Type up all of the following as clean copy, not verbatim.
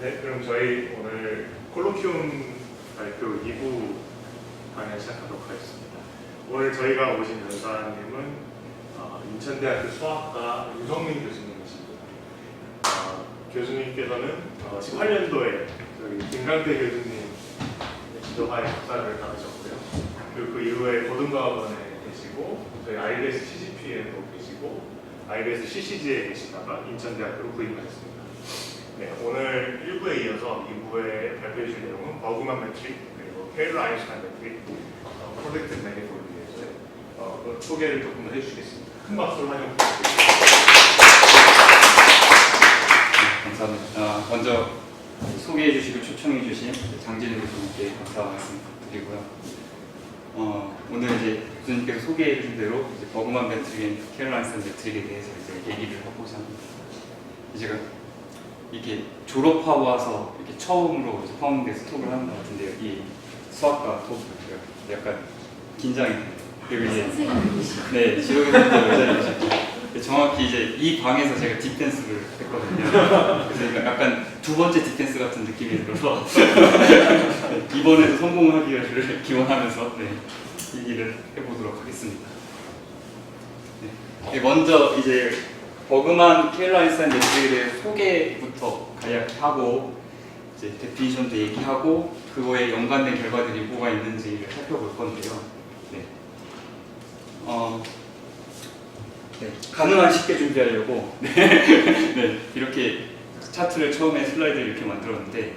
네, 그럼 저희 오늘 콜로키움 발표 2부 강연 시작하도록 하겠습니다. 오늘 저희가 오신 연사님은 인천대학교 수학과 유성민 교수님이십니다. 교수님께서는 18년도에 저희 김강태 교수님 지도하에 박사를 받으셨고요. 그리고 그 이후에 고등과학원에 계시고 저희 IBS CGP에도 계시고 IBS CCG에 계시다가 인천대학교로 부임하셨습니다. 네, 오늘 1부에 이어서 2부에 발표해 주실 내용은 버그만 매트릭 그리고 케일러 아인슈타인 매트릭 프로젝트 매니폴드에서 소개를 조금 더 해주시겠습니다. 큰 박수로 환영 부탁드립니다. 감사합니다. 먼저 소개해 주시고 초청해 주신 장진우 교수님께 감사 말씀드리고요. 오늘 이제 교수님께서 소개해 주신 대로 이제 버그만 매트릭, 케일러 아인슈타인 매트릭에 대해서 이제 얘기를 해보자 합니다. 제가 이렇게 졸업하고 와서 이렇게 처음으로 이제 파운드에서 톡을 하는 것 같은데요. 이 수학과 톡을 약간 긴장이 돼요. 그리고 이제 네, 지도 교수님도 여자이시고 정확히 이제 이 방에서 제가 딥댄스를 했거든요. 그래서 약간 두 번째 딥댄스 같은 느낌이 들어서 이번에도 성공하기를 기원하면서 얘기를 해보도록 하겠습니다. 네, 먼저 이제 버그만 케일러 아인슈타인 매트릭에 대해 소개부터 간략하고 이제 데피니션도 얘기하고 그거에 연관된 결과들이 뭐가 있는지를 살펴볼 건데요. 가능한 쉽게 준비하려고 이렇게 차트를 처음에 슬라이드를 이렇게 만들었는데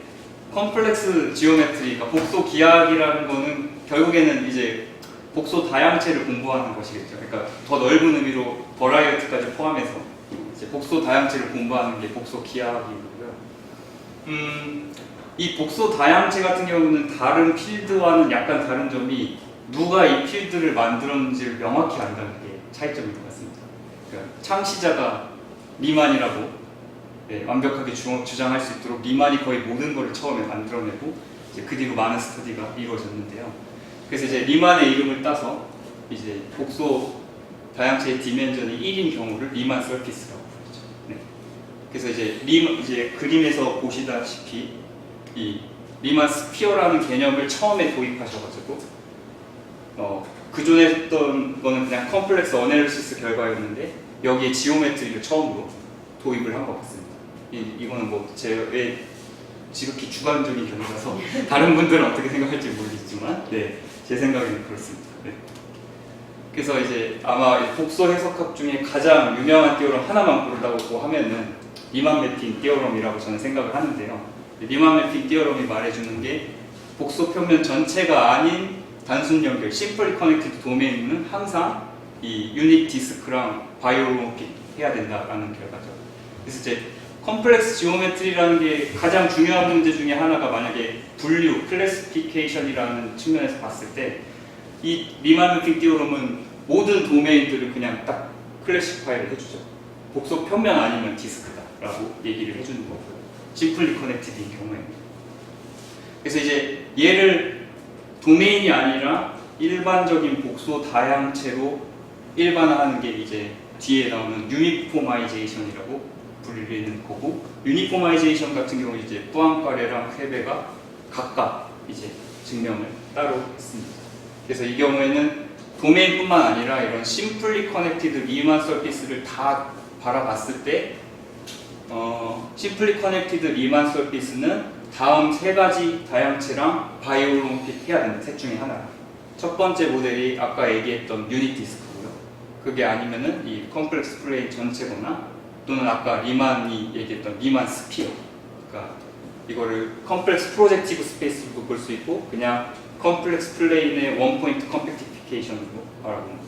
컴플렉스 지오메트리, 그러니까 복소 기하학이라는 거는 결국에는 이제 복소 다양체를 공부하는 것이겠죠. 그러니까 더 넓은 의미로 버라이어티까지 포함해서 이제 복소 다양체를 공부하는 게 복소 기하학이고요. 이 복소 다양체 같은 경우는 다른 필드와는 약간 다른 점이 누가 이 필드를 만들었는지를 명확히 안다는 게 차이점인 것 같습니다. 그러니까 창시자가 리만이라고 완벽하게 주장할 수 있도록 리만이 거의 모든 것을 처음에 만들어내고 이제 그 뒤로 많은 스터디가 이루어졌는데요. 그래서 이제 리만의 이름을 따서 이제 복소 다양체의 디멘전이 1인 경우를 리만 서피스라고 부르죠. 그래서 이제 그림에서 보시다시피 이 리만 스피어라는 개념을 처음에 도입하셔가지고 그전에 했던 거는 그냥 컴플렉스 어널리시스 결과였는데 여기에 지오메트리를 처음으로 도입을 한 것 같습니다. 이거는 뭐 제 지극히 주관적인 견해라서 다른 분들은 어떻게 생각할지 모르겠지만 제 생각에는 그렇습니다. 그래서 이제 아마 복소 해석학 중에 가장 유명한 띠오럼 하나만 고르라고 하면은 리만 매핑 띠오럼이라고 저는 생각을 하는데요. 리만 매핑 띠오럼이 말해주는 게 복소 표면 전체가 아닌 단순 연결, 심플리 커넥티드 도메인은 항상 이 유닛 디스크랑 바이오모픽 해야 된다라는 결과죠. 그래서 이제 컴플렉스 지오메트리라는 게 가장 중요한 문제 중에 하나가 만약에 분류, 클래시피케이션이라는 측면에서 봤을 때 이 리만 매핑 띠오럼은 모든 도메인들을 그냥 딱 클래시파이를 해주죠. 복소 표면 아니면 디스크다라고 얘기를 해주는 거고요. 심플리 커넥티드인 경우에는. 그래서 이제 얘를 도메인이 아니라 일반적인 복소 다양체로 일반화하는 게 이제 뒤에 나오는 유니포마이제이션이라고 불리는 거고, 유니포마이제이션 같은 경우 이제 뿌앙카레랑 퀘베가 각각 이제 증명을 따로 했습니다. 그래서 이 경우에는 도메인뿐만 아니라 이런 심플리 커넥티드 리만 서피스를 다 바라봤을 때 심플리 커넥티드 리만 서피스는 다음 세 가지 다양체랑 바이올롬픽 해야 된다. 셋 중에 하나. 첫 번째 모델이 아까 얘기했던 유닛 디스크고요. 그게 아니면은 이 컴플렉스 플레인 전체거나 또는 아까 리만이 얘기했던 리만 스피어. 그러니까 이거를 컴플렉스 프로젝티브 스페이스로 볼 수 있고 그냥 컴플렉스 플레인의 원 포인트 컴팩티피케이션으로 바라보는 거죠.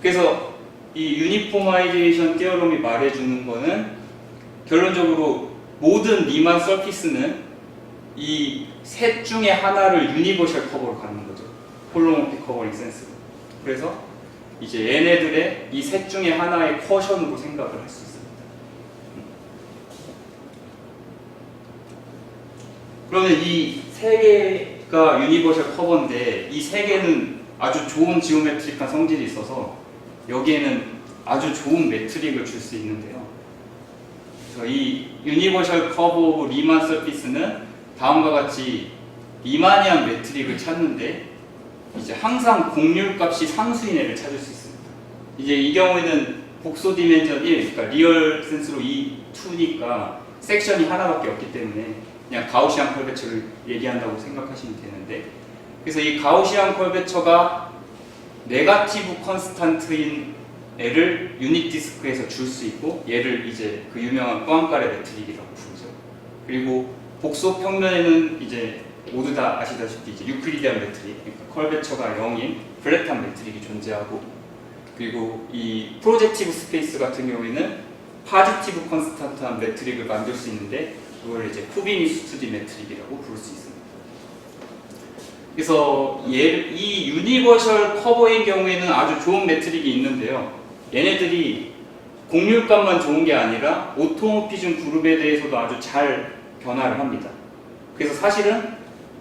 그래서 이 유니포마이제이션 띠어럼이 말해주는 거는 결론적으로 모든 리만 서피스는 이 셋 중에 하나를 유니버셜 커버로 갖는 거죠. 홀로모픽 커버링 센스로. 그래서 이제 얘네들의 이 셋 중에 하나의 쿼션으로 생각을 할 수 있습니다. 그러면 이 세 개가 유니버셜 커버인데 이 세 개는 아주 좋은 지오메트릭한 성질이 있어서 여기에는 아주 좋은 매트릭을 줄 수 있는데요. 그래서 이 유니버셜 커브 오브 리만 서피스는 다음과 같이 리마니안 매트릭을 찾는데 이제 항상 공률값이 상수인 애를 찾을 수 있습니다. 이제 이 경우에는 복소 디멘전 1, 그러니까 리얼 센스로 2, 2니까 섹션이 하나밖에 없기 때문에 그냥 가우시안 컬베처를 얘기한다고 생각하시면 되는데, 그래서 이 가우시안 컬베처가 네가티브 컨스탄트인 애를 유닛 디스크에서 줄 수 있고, 얘를 이제 그 유명한 포앙카레 매트릭이라고 부르죠. 그리고 복소 평면에는 이제 모두 다 아시다시피 이제 유클리디안 매트릭, 그러니까 컬베처가 0인 플랫한 매트릭이 존재하고, 그리고 이 프로젝티브 스페이스 같은 경우에는 파지티브 컨스탄트한 매트릭을 만들 수 있는데, 그걸 이제 쿠비니스 2D 매트릭이라고 부를 수 있습니다. 그래서 이 유니버셜 커버의 경우에는 아주 좋은 매트릭이 있는데요. 얘네들이 공률값만 좋은 게 아니라 오토모피즘 그룹에 대해서도 아주 잘 변화를 합니다. 그래서 사실은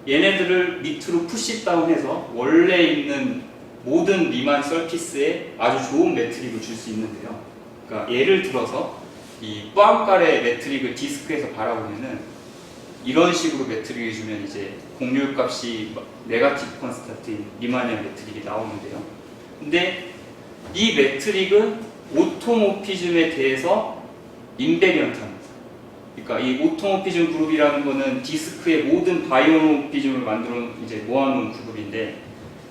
얘네들을 밑으로 푸시다운해서 원래 있는 모든 리만 서피스에 아주 좋은 매트릭을 줄 수 있는데요. 그러니까 예를 들어서 이 포앙카레 매트릭을 디스크에서 바라보면은 이런 식으로 매트릭을 주면 이제 공률값이 네가티브 컨스탄트인 리마니안 매트릭이 나오는데요. 근데 이 매트릭은 오토모피즘에 대해서 인베리언트합니다. 그러니까 이 오토모피즘 그룹이라는 거는 디스크의 모든 바이오모피즘을 만들어 이제 모아놓은 그룹인데,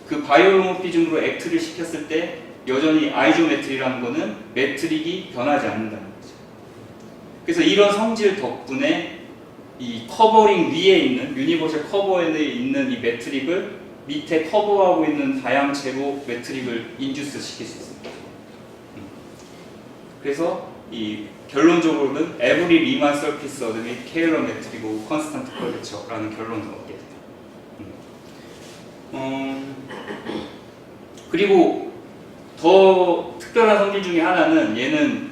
그 바이오모피즘으로 액트를 시켰을 때 여전히 아이조메트리라는 거는 매트릭이 변하지 않는다는 거죠. 그래서 이런 성질 덕분에 이 커버링 위에 있는 유니버셜 커버에 있는 이 매트릭을 밑에 커버하고 있는 다양체로 매트릭을 인듀스 시킬 수 있습니다. 그래서 이 결론적으로는 every Riemann surface 얻으면 케일러 매트릭이고 컨스탄트 컬베처라는 결론을 얻게 됩니다. 그리고 더 특별한 성질 중에 하나는, 얘는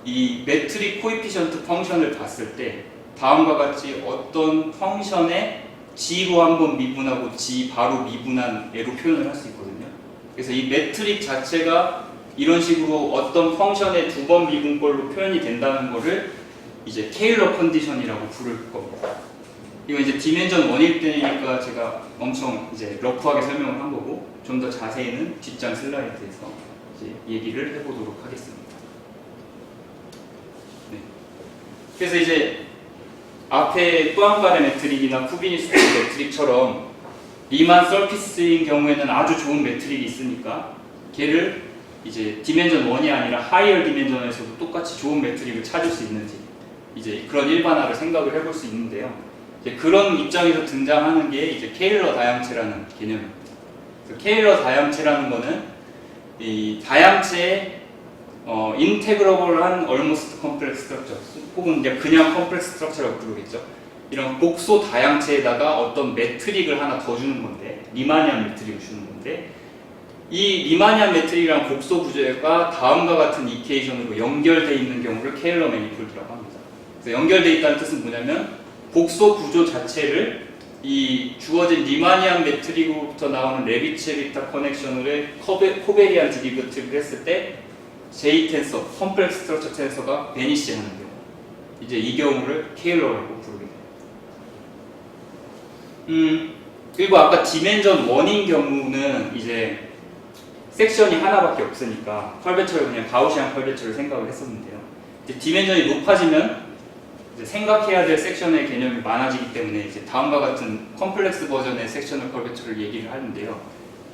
이 매트릭 코에피션트 펑션을 봤을 때 다음과 같이 어떤 펑션에 G로 한번 미분하고 G 바로 미분한 애로 표현을 할 수 있거든요. 그래서 이 매트릭 자체가 이런 식으로 어떤 펑션에 두 번 미분꼴로 표현이 된다는 거를 이제 케일러 컨디션이라고 부를 겁니다. 이건 이제 디멘전 1일 때니까 제가 엄청 이제 러프하게 설명을 한 거고, 좀 더 자세히는 뒷장 슬라이드에서 이제 얘기를 해보도록 하겠습니다. 네. 그래서 이제 앞에 포앙카레 매트릭이나 쿠비니스 매트릭처럼 리만 서피스인 경우에는 아주 좋은 매트릭이 있으니까 걔를 이제 디멘전 1이 아니라 하이어 디멘전에서도 똑같이 좋은 매트릭을 찾을 수 있는지, 이제 그런 일반화를 생각을 해볼 수 있는데요. 이제 그런 입장에서 등장하는 게 이제 케일러 다양체라는 개념입니다. 그래서 케일러 다양체라는 거는 이 다양체의 인테그러블한 almost complex structure, 혹은 이제 그냥 complex structure라고 부르겠죠. 이런 복소 다양체에다가 어떤 매트릭을 하나 더 주는 건데, 리마니안 매트릭을 주는 건데, 이 리마니안 매트릭이랑 복소 구조가 다음과 같은 이퀘이션으로 연결되어 있는 경우를 케일러 매니폴드라고 합니다. 그래서 연결되어 있다는 뜻은 뭐냐면, 복소 구조 자체를 이 주어진 리마니안 매트릭으로부터 나오는 레비체비타 커넥션을 코베리안 디리버티브를 했을 때 J 텐서, 컴플렉스 스트럭처 텐서가 베니시 하는 경우, 이제 이 경우를 케일러라고 부르게 됩니다. 그리고 아까 디멘전 1인 경우는 이제 섹션이 하나밖에 없으니까 컬베처를 그냥 가우시안 컬베처를 생각을 했었는데요. 이제 디멘전이 높아지면 이제 생각해야 될 섹션의 개념이 많아지기 때문에 이제 다음과 같은 컴플렉스 버전의 섹셔널 컬베처를 얘기를 하는데요.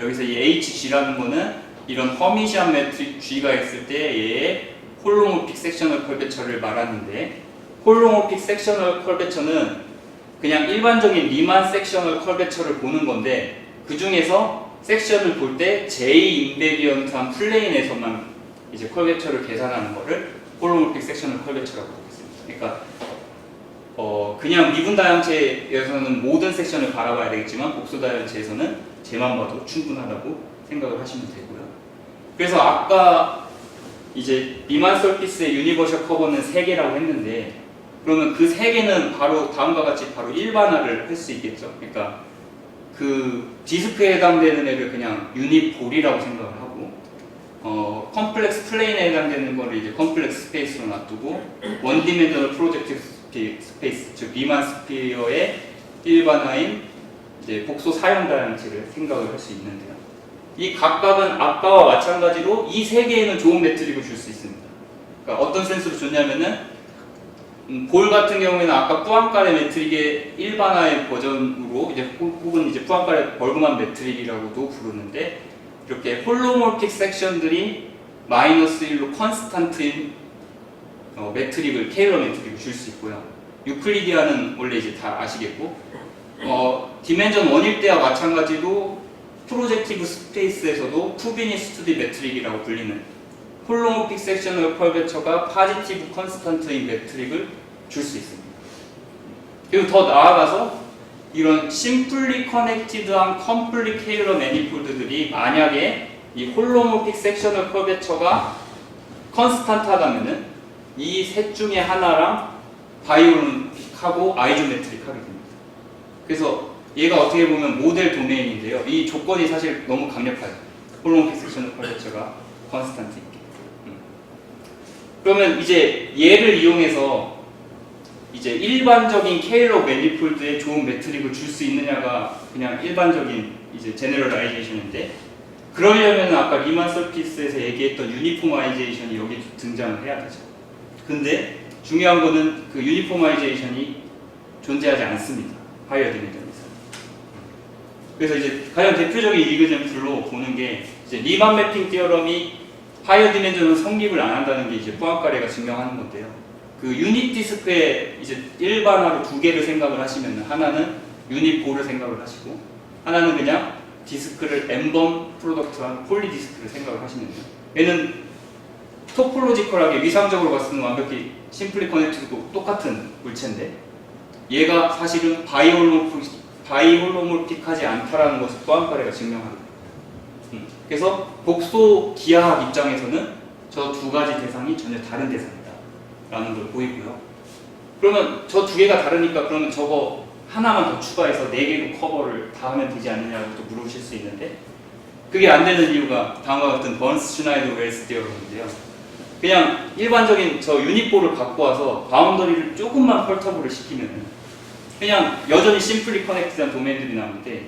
여기서 이 HG라는 거는 이런 허미시안 매트릭 G가 있을 때 얘의 홀로모픽 섹셔널 컬베처를 말하는데, 홀로모픽 섹셔널 컬베처는 그냥 일반적인 리만 섹셔널 컬베처를 보는 건데, 그 중에서 섹션을 볼 때 J 인베리언트한 플레인에서만 이제 컬베처를 계산하는 거를 홀로모픽 섹셔널 컬베처라고 하겠습니다. 그러니까 그냥 미분 다양체에서는 모든 섹션을 바라봐야 되겠지만, 복소 다양체에서는 쟤만 봐도 충분하다고 생각을 하시면 되고요. 그래서 아까 이제 리만 서피스의 유니버셜 커버는 3개라고 했는데, 그러면 그 3개는 바로 다음과 같이 바로 일반화를 할 수 있겠죠. 그러니까 그 디스크에 해당되는 애를 그냥 유닛볼이라고 생각을 하고, 컴플렉스 플레인에 해당되는 거를 이제 컴플렉스 스페이스로 놔두고 원 디멘셔널 프로젝티브 스페이스, 즉 리만 스피어의 일반화인 이제 복소 사형 다양체를 생각을 할 수 있는데요. 이 각각은 아까와 마찬가지로 이 세 개에는 좋은 매트릭을 줄 수 있습니다. 그러니까 어떤 센스로 줬냐면은 볼 같은 경우에는 아까 뿌앙카레 매트릭의 일반화의 버전으로 이제 혹은 이제 뿌앙카레 벌그만 매트릭이라고도 부르는데 이렇게 홀로몰픽 섹션들이 마이너스 1로 컨스탄트인 매트릭을 케일러 매트릭을 줄 수 있고요. 유클리디아는 원래 이제 다 아시겠고 디멘전 1일 때와 마찬가지로 프로젝티브 스페이스에서도 푸비니스투디 매트릭이라고 불리는 홀로모픽 섹셔널 컬베처가 파지티브 컨스턴트인 매트릭을 줄 수 있습니다. 그리고 더 나아가서 이런 심플리 커넥티드한 컴플리 케일러 매니폴드들이 만약에 이 홀로모픽 섹셔널 컬베처가 컨스탄트하다면은 이 셋 중에 하나랑 바이올론픽하고 아이조메트릭 하게 됩니다. 그래서 얘가 어떻게 보면 모델 도메인인데요. 이 조건이 사실 너무 강력하죠. 홀로모픽 섹셔널 컬베처가 컨스탄트 있게. 그러면 이제 얘를 이용해서 이제 일반적인 케일러 매니폴드에 좋은 매트릭을 줄 수 있느냐가 그냥 일반적인 이제 제너럴라이제이션인데, 그러려면 아까 리만 서피스에서 얘기했던 유니포마이제이션이 여기 등장을 해야 되죠. 근데 중요한 거는 그 유니포마이제이션이 존재하지 않습니다. 하이어 디멘전에서. 그래서 이제 가장 대표적인 이그젠플로 보는 게 이제 리만 매핑 티어럼이 하이어 디멘전은 성립을 안 한다는 게 이제 뿌앙카레가 증명하는 건데요. 그 유닛 디스크에 이제 일반화로 두 개를 생각을 하시면 하나는 유닛 볼을 생각을 하시고 하나는 그냥 디스크를 N번 프로덕트한 폴리 디스크를 생각을 하시면 돼요. 얘는 토폴로지컬하게 위상적으로 봤을 때는 완벽히 심플리 커넥트도 똑같은 물체인데 얘가 사실은 바이홀로몰픽하지 않다라는 것을 뿌앙카레가 증명합니다. 그래서 복소 기하학 입장에서는 저 두 가지 대상이 전혀 다른 대상이다 라는 걸 보이고요. 그러면 저 두 개가 다르니까 그러면 저거 하나만 더 추가해서 네 개로 커버를 다 하면 되지 않느냐고 또 물으실 수 있는데, 그게 안 되는 이유가 다음과 같은 번스 슈나이더 웰스 디어럼인데요. 그냥 일반적인 저 유닛볼을 갖고 와서 바운더리를 조금만 펄터블을 시키면 그냥 여전히 심플리 커넥트한 도메인들이 나오는데,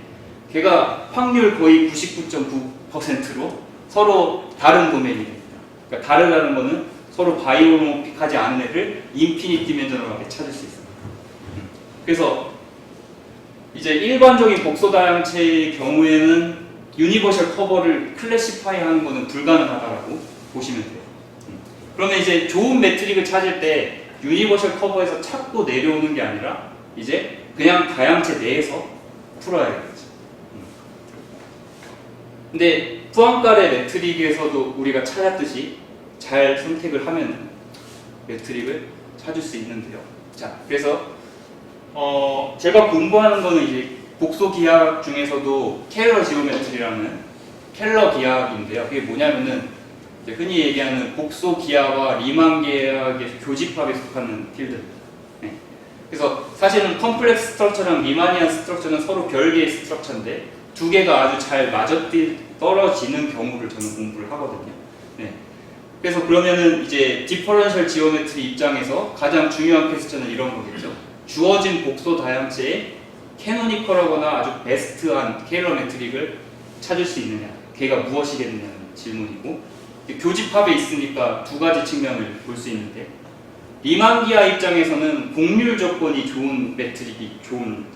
걔가 확률 거의 99.9%로 서로 다른 도메인이 됩니다. 그러니까 다르다는 거는 서로 바이오모픽하지 않은 애를 인피니트 디멘저널하게 찾을 수 있습니다. 그래서 이제 일반적인 복소 다양체의 경우에는 유니버셜 커버를 클래시파이 하는 것은 불가능하다고 보시면 돼요. 그러면 이제 좋은 매트릭을 찾을 때 유니버셜 커버에서 찾고 내려오는 게 아니라 이제 그냥 다양체 내에서 풀어야 되겠죠. 근데 뿌앙카레 매트릭에서도 우리가 찾았듯이 잘 선택을 하면 매트릭을 찾을 수 있는데요. 자, 그래서 제가 공부하는 거는 이제 복소 기하학 중에서도 켈러 지오메트리라는 켈러 기하학인데요. 그게 뭐냐면은 이제 흔히 얘기하는 복소 기하와 리만 기하학의 교집합에 속하는 필드입니다. 네. 그래서 사실은 컴플렉스 스트럭처랑 리마니안 스트럭처는 서로 별개의 스트럭처인데 두 개가 아주 잘 맞아떨어지는 경우를 저는 공부를 하거든요. 네. 그래서 그러면은 이제 디퍼런셜 지오메트리 입장에서 가장 중요한 퀘스천은 이런 거겠죠. 주어진 복소 다양체의 캐노니컬하거나 아주 베스트한 케일러 매트릭을 찾을 수 있느냐, 걔가 무엇이겠느냐는 질문이고, 교집합에 있으니까 두 가지 측면을 볼 수 있는데, 리만기아 입장에서는 곡률 조건이 좋은 매트릭이 좋은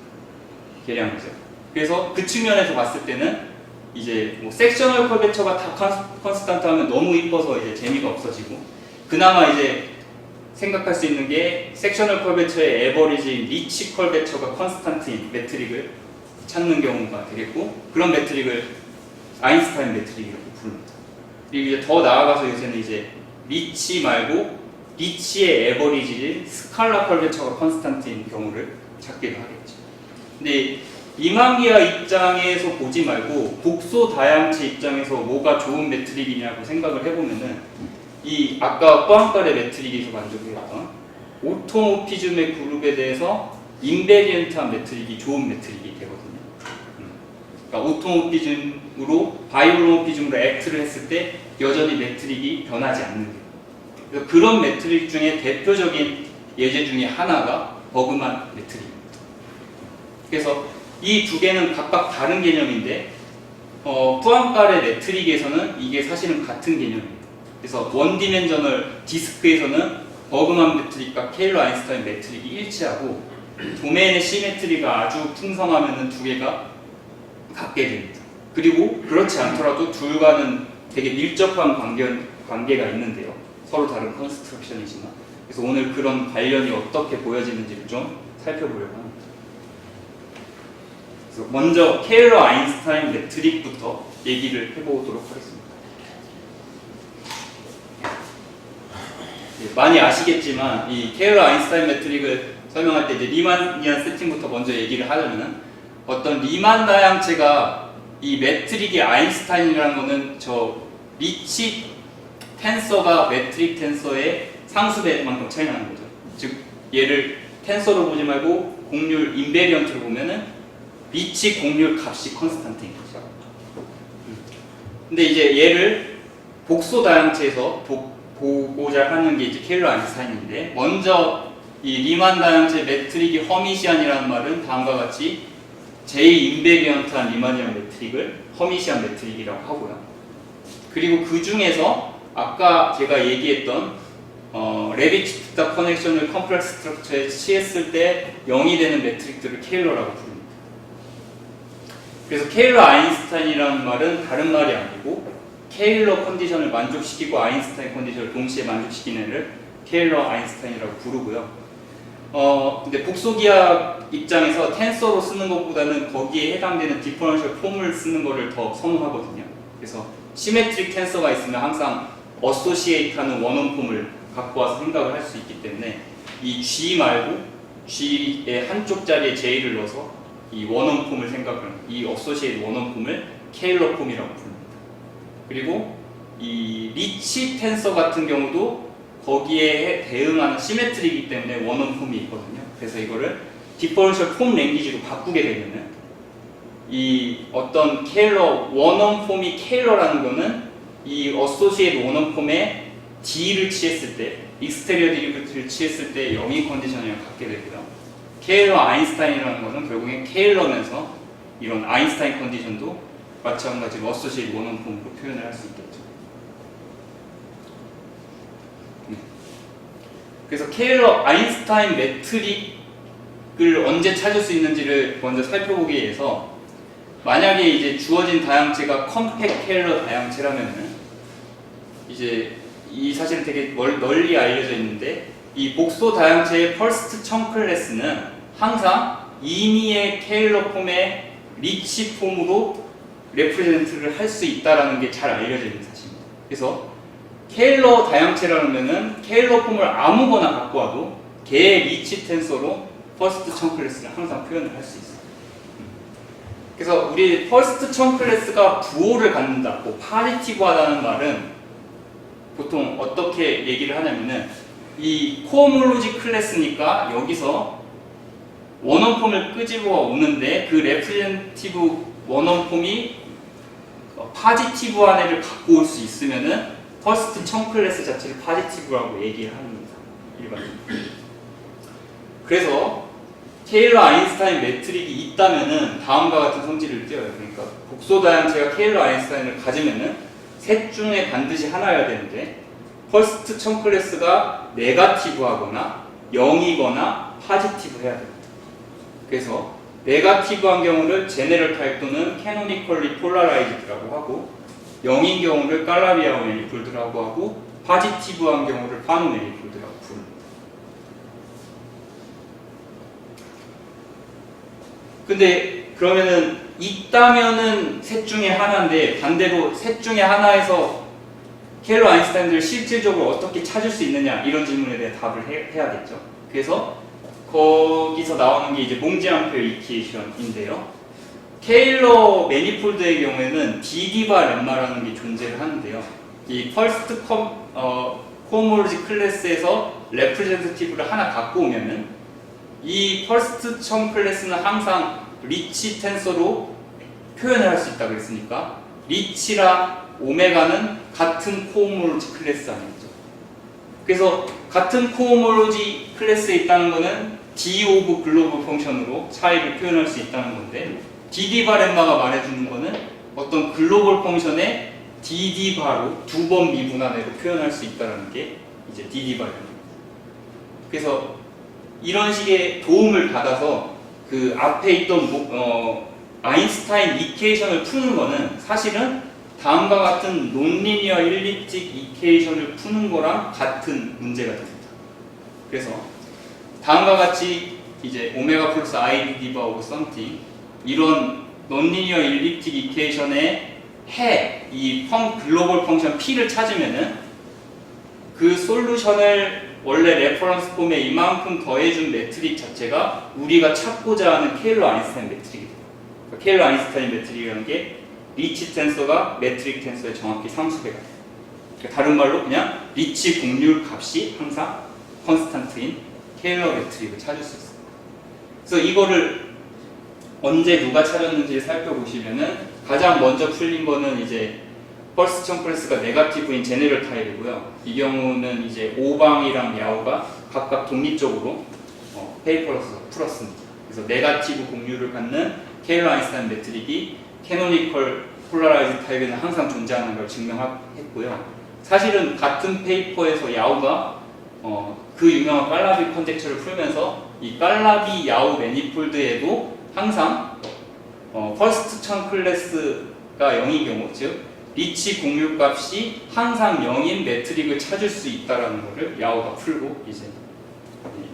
계량이죠. 그래서 그 측면에서 봤을 때는 이제 뭐 섹셔널 컬베처가 다 컨스탄트 하면 너무 이뻐서 이제 재미가 없어지고, 그나마 이제 생각할 수 있는 게 섹셔널 컬베처의 에버리지인 리치 컬베처가 컨스탄트인 매트릭을 찾는 경우가 되겠고, 그런 매트릭을 아인슈타인 매트릭이라고 부릅니다. 그리고 이제 더 나아가서 요새는 이제 리치 말고 리치의 에버리지인 스칼라 컬베처가 컨스탄트인 경우를 찾기도 하겠죠. 근데 이만기아 입장에서 보지 말고 복소 다양체 입장에서 뭐가 좋은 매트릭이냐고 생각을 해보면은 이 아까 뿌앙카레 매트릭에서 만족했던 오토모피즘의 그룹에 대해서 인베리언트한 매트릭이 좋은 매트릭이 되거든요. 그러니까 오토모피즘으로 바이오모피즘으로 액트를 했을 때 여전히 매트릭이 변하지 않는 거예요. 그래서 그런 매트릭 중에 대표적인 예제 중에 하나가 버그만 매트릭입니다. 그래서 이 두 개는 각각 다른 개념인데 푸앙칼의 매트릭에서는 이게 사실은 같은 개념입니다. 그래서 원디멘저널 디스크에서는 버그만 매트릭과 케일러 아인슈타인 매트릭이 일치하고 도메인의 시메트리가 아주 풍성하면 두 개가 같게 됩니다. 그리고 그렇지 않더라도 둘과는 되게 밀접한 관계가 있는데요. 서로 다른 컨스트럭션이지만. 그래서 오늘 그런 관련이 어떻게 보여지는지를 좀 살펴보려고 합니다. 그래서 먼저 케일러 아인슈타인 매트릭부터 얘기를 해보도록 하겠습니다. 많이 아시겠지만 이 케일러 아인슈타인 매트릭을 설명할 때 이제 리만이안 세팅부터 먼저 얘기를 하려면 어떤 리만 다양체가 이 매트릭이 아인슈타인이라는 거는 저 리치 텐서가 매트릭 텐서의 상수배만큼 차이 나는 거죠. 즉 얘를 텐서로 보지 말고 곡률 인베리언트로 보면은 리치 곡률 값이 컨스탄트인 거죠. 근데 이제 얘를 복소 다양체에서 보고자 하는 게 이제 케일러 아인슈타인인데 먼저 이 리만 다양체 매트릭이 허미시안이라는 말은 다음과 같이 제2인베리언트한 리마니안 매트릭을 허미시안 매트릭이라고 하고요. 그리고 그 중에서 아까 제가 얘기했던 레비치타 커넥션을 컴플렉스 스트럭처에 취했을 때 0이 되는 매트릭들을 케일러라고 부릅니다. 그래서 케일러 아인슈타인이라는 말은 다른 말이 아니고 케일러 컨디션을 만족시키고 아인슈타인 컨디션을 동시에 만족시키는 애를 케일러 아인슈타인이라고 부르고요. 근데 복소기하 입장에서 텐서로 쓰는 것보다는 거기에 해당되는 디퍼런셜 폼을 쓰는 거를 더 선호하거든요. 그래서 시메트릭 텐서가 있으면 항상 어소시에이트하는 원원 폼을 갖고 와서 생각을 할 수 있기 때문에 이 G 말고 G의 한쪽 자리에 J를 넣어서 이 원원 폼을 생각하는 이 어소시에이트 원원 폼을 케일러 폼이라고 부릅니다. 그리고 이 리치 텐서 같은 경우도 거기에 대응하는 시메트리이기 때문에 원원 폼이 있거든요. 그래서 이거를 디퍼런셜 폼 랭귀지로 바꾸게 되면은 이 어떤 케일러 원원 폼이 케일러라는 거는 이 어소시에이트 원원 폼에 D를 취했을 때 익스테리어 디리버티브를 취했을 때 영위 컨디션이랑 같게 되고요. 케일러 아인슈타인이라는 거는 결국엔 케일러면서 이런 아인슈타인 컨디션도 마찬가지로 어소시에이트 원원 폼으로 표현을 할 수 있겠죠. 그래서 케일러 아인슈타인 매트릭을 언제 찾을 수 있는지를 먼저 살펴보기 위해서 만약에 이제 주어진 다양체가 컴팩 케일러 다양체라면은 이제 이 사실은 되게 널리 알려져 있는데 이 복소 다양체의 퍼스트 청 클래스는 항상 임의의 케일러 폼의 리치 폼으로 레프레젠트를 할 수 있다라는 게 잘 알려져 있는 사실입니다. 그래서 케일러 다양체라면은 케일러 폼을 아무거나 갖고 와도 걔의 리치 텐서로 퍼스트 청 클래스를 항상 표현을 할 수 있어요. 그래서 우리 퍼스트 청 클래스가 부호를 갖는다, 뭐 파지티브하다는 말은 보통 어떻게 얘기를 하냐면은 이 코어몰로지 클래스니까 여기서 원원 폼을 끄집어 오는데 그 레프레젠티브 원원 폼이 파지티브한 애를 갖고 올 수 있으면은 퍼스트 청 클래스 자체를 파지티브라고 얘기를 합니다. 일반적으로. 그래서 케일러 아인슈타인 매트릭이 있다면은 다음과 같은 성질을 띄어요. 그러니까 복소 다양체가 케일러 아인슈타인을 가지면은 셋 중에 반드시 하나여야 되는데 퍼스트 청 클래스가 네거티브하거나 0이거나 파지티브 해야 됩니다. 그래서 네거티브한 경우를 제네럴 타입 또는 캐노니컬리 폴라라이즈드라고 하고 0인 경우를 깔라비아오 매니폴드라고 하고 파지티브한 경우를 파노 매니폴드라고 부릅니다. 근데 그러면은 있다면은 셋 중에 하나인데 반대로 셋 중에 하나에서 케일러 아인슈타인들을 실질적으로 어떻게 찾을 수 있느냐 이런 질문에 대해 답을 해야겠죠. 그래서 거기서 나오는 게 이제 몽지암페어 이퀴에이션인데요. 케일러 매니폴드의 경우에는 디디바 렘마라는 게 존재를 하는데요. 이 퍼스트 코모로지 클래스에서 레프레젠티티브를 하나 갖고 오면은 이 퍼스트 청 클래스는 항상 리치 텐서로 표현을 할 수 있다 그랬으니까 리치랑 오메가는 같은 코호모로지 클래스 아니겠죠. 그래서 같은 코호모로지 클래스에 있다는 거는 D 오브 글로벌 펑션으로 차이를 표현할 수 있다는 건데 DD 바렌마가 말해주는 거는 어떤 글로벌 펑션의 DD 바로 두 번 미분한으로 표현할 수 있다는 게 이제 DD 바렌마. 그래서 이런 식의 도움을 받아서 그 앞에 있던 아인슈타인 이퀘이션을 푸는 거는 사실은 다음과 같은 논리니어 일립틱 이퀘이션을 푸는 거랑 같은 문제가 됩니다. 그래서 다음과 같이 이제 오메가 플러스 i 디바 오브 썸띵 이런 논리니어 일립틱 이퀘이션의 이 글로벌 펑션 p를 찾으면은 그 솔루션을 원래 레퍼런스 폼에 이만큼 더해준 매트릭 자체가 우리가 찾고자 하는 케일러 아인슈타인 매트릭이 돼요. 그러니까 케일러 아인슈타인 매트릭이라는 게 리치 텐서가 매트릭 텐서의 정확히 상수배가 돼요. 그러니까 다른 말로 그냥 리치 곡률 값이 항상 컨스탄트인 케일러 매트릭을 찾을 수 있어요. 그래서 이거를 언제 누가 찾았는지를 살펴보시면은 가장 먼저 풀린 거는 이제 펄스 청클래스가 네거티브인 제네럴 타입이고요. 이 경우는 이제 오방이랑 야오가 각각 독립적으로 페이퍼로서 풀었습니다. 그래서 네거티브 곡률을 갖는 케일러 아인슈타인 매트릭이 캐노니컬 폴라라이즈 타입에는 항상 존재하는 걸 증명했고요. 사실은 같은 페이퍼에서 야오가 그 유명한 깔라비 컨젝처를 풀면서 이 깔라비 야오 매니폴드에도 항상 퍼스트 청클래스가 0인 경우, 즉 리치 공률값이 항상 0인 매트릭을 찾을 수 있다라는 것을 야오가 풀고 이제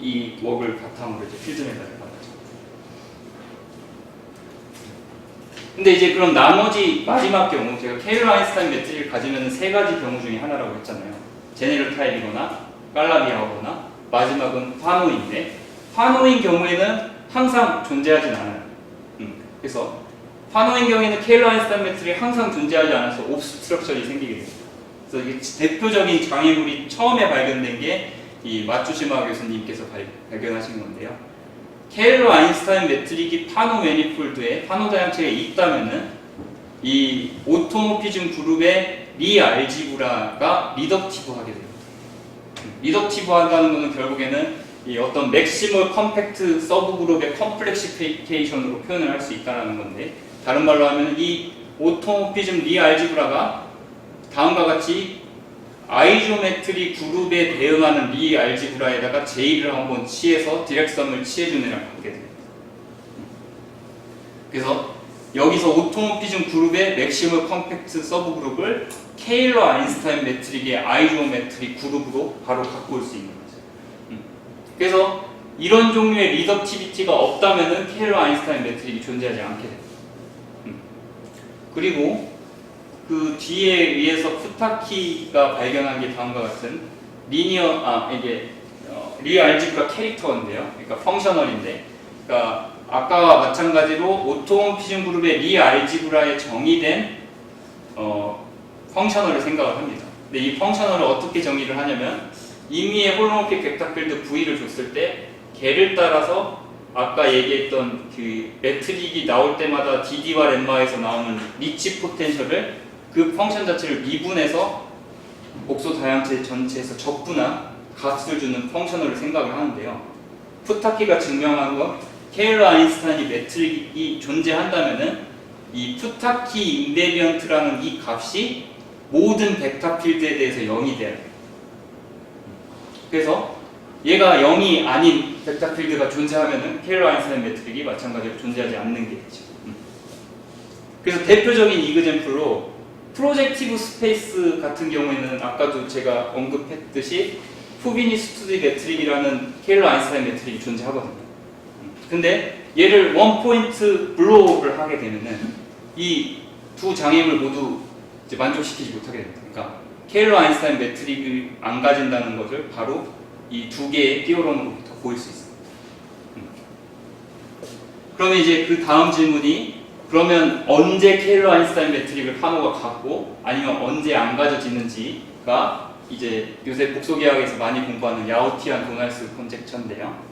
이 웍을 바탕으로 이제 필드 메달을 받았죠. 근데 이제 그럼 나머지 마지막 경우 제가 케일러 아인슈타인 매트릭을 가지면 세 가지 경우 중에 하나라고 했잖아요. 제네럴 타입이거나 깔라비 야오거나 마지막은 파노인데 파노인 경우에는 항상 존재하진 않아요. 그래서 파노인 경우에는 케일러 아인슈타인 매트릭이 항상 존재하지 않아서 옵스트럭션이 생기게 됩니다. 그래서 이게 대표적인 장애물이 처음에 발견된 게 이 마츠시마 교수님께서 발견하신 건데요. 케일러 아인슈타인 매트릭이 파노 매니폴드에 파노 다양체에 있다면은 이 오토모피즘 그룹의 리 알지브라가 리덕티브하게 됩니다. 리덕티브한다는 것은 결국에는 이 어떤 맥시멀 컴팩트 서브 그룹의 컴플렉시피케이션으로 표현을 할 수 있다는 건데 다른 말로 하면 이 오토모피즘 리 알지브라가 다음과 같이 아이조메트리 그룹에 대응하는 리 알지브라에다가 J를 한번 취해서 디렉섬을 취해준 애랑 갖게 됩니다. 그래서 여기서 오토모피즘 그룹의 맥시멀 컴팩트 서브 그룹을 케일러 아인슈타인 매트릭의 아이조메트리 그룹으로 바로 갖고 올 수 있는 거죠. 그래서 이런 종류의 리덕티비티가 없다면은 케일러 아인슈타인 매트릭이 존재하지 않게 됩니다. 그리고 그 뒤에 의해서 푸타키가 발견한 게 다음과 같은 이게 리 알지브라 캐릭터인데요. 그러니까 펑셔널인데, 그러니까 아까와 마찬가지로 오토모피즘 그룹의 리 알지브라에 정의된 펑셔널을 생각을 합니다. 근데 이 펑셔널을 어떻게 정의를 하냐면 임의의 홀로모픽 벡터 필드 V를 줬을 때 걔를 따라서 아까 얘기했던 그 매트릭이 나올 때마다 DD와 렘마에서 나오는 리치 포텐셜을 그 펑션 자체를 미분해서 복소 다양체 전체에서 적분한 값을 주는 펑셔널을 생각을 하는데요. 푸타키가 증명한 건 케일러 아인슈타인이 매트릭이 존재한다면은 이 푸타키 인베리언트라는 이 값이 모든 벡터 필드에 대해서 0이 돼야 돼요. 그래서 얘가 0이 아닌 벡터 필드가 존재하면은 케일러 아인슈타인 매트릭이 마찬가지로 존재하지 않는 게 되죠. 그래서 대표적인 이그젬플로 프로젝티브 스페이스 같은 경우에는 아까도 제가 언급했듯이 푸비니 스투디 매트릭이라는 케일러 아인슈타인 매트릭이 존재하거든요. 근데 얘를 원 포인트 블로우업을 하게 되면은 이 두 장애물 모두 이제 만족시키지 못하게 됩니다. 그러니까 케일러 아인슈타인 매트릭을 안 가진다는 것을 바로 이 두 개의 띠오럼으로부터 보일 수 있습니다. 그러면 이제 그 다음 질문이 그러면 언제 케일러 아인슈타인 매트릭을 파노가 갖고 아니면 언제 안 가져지는지가 이제 요새 복소계약에서 많이 공부하는 야오티안 도날스 컨젝처인데요.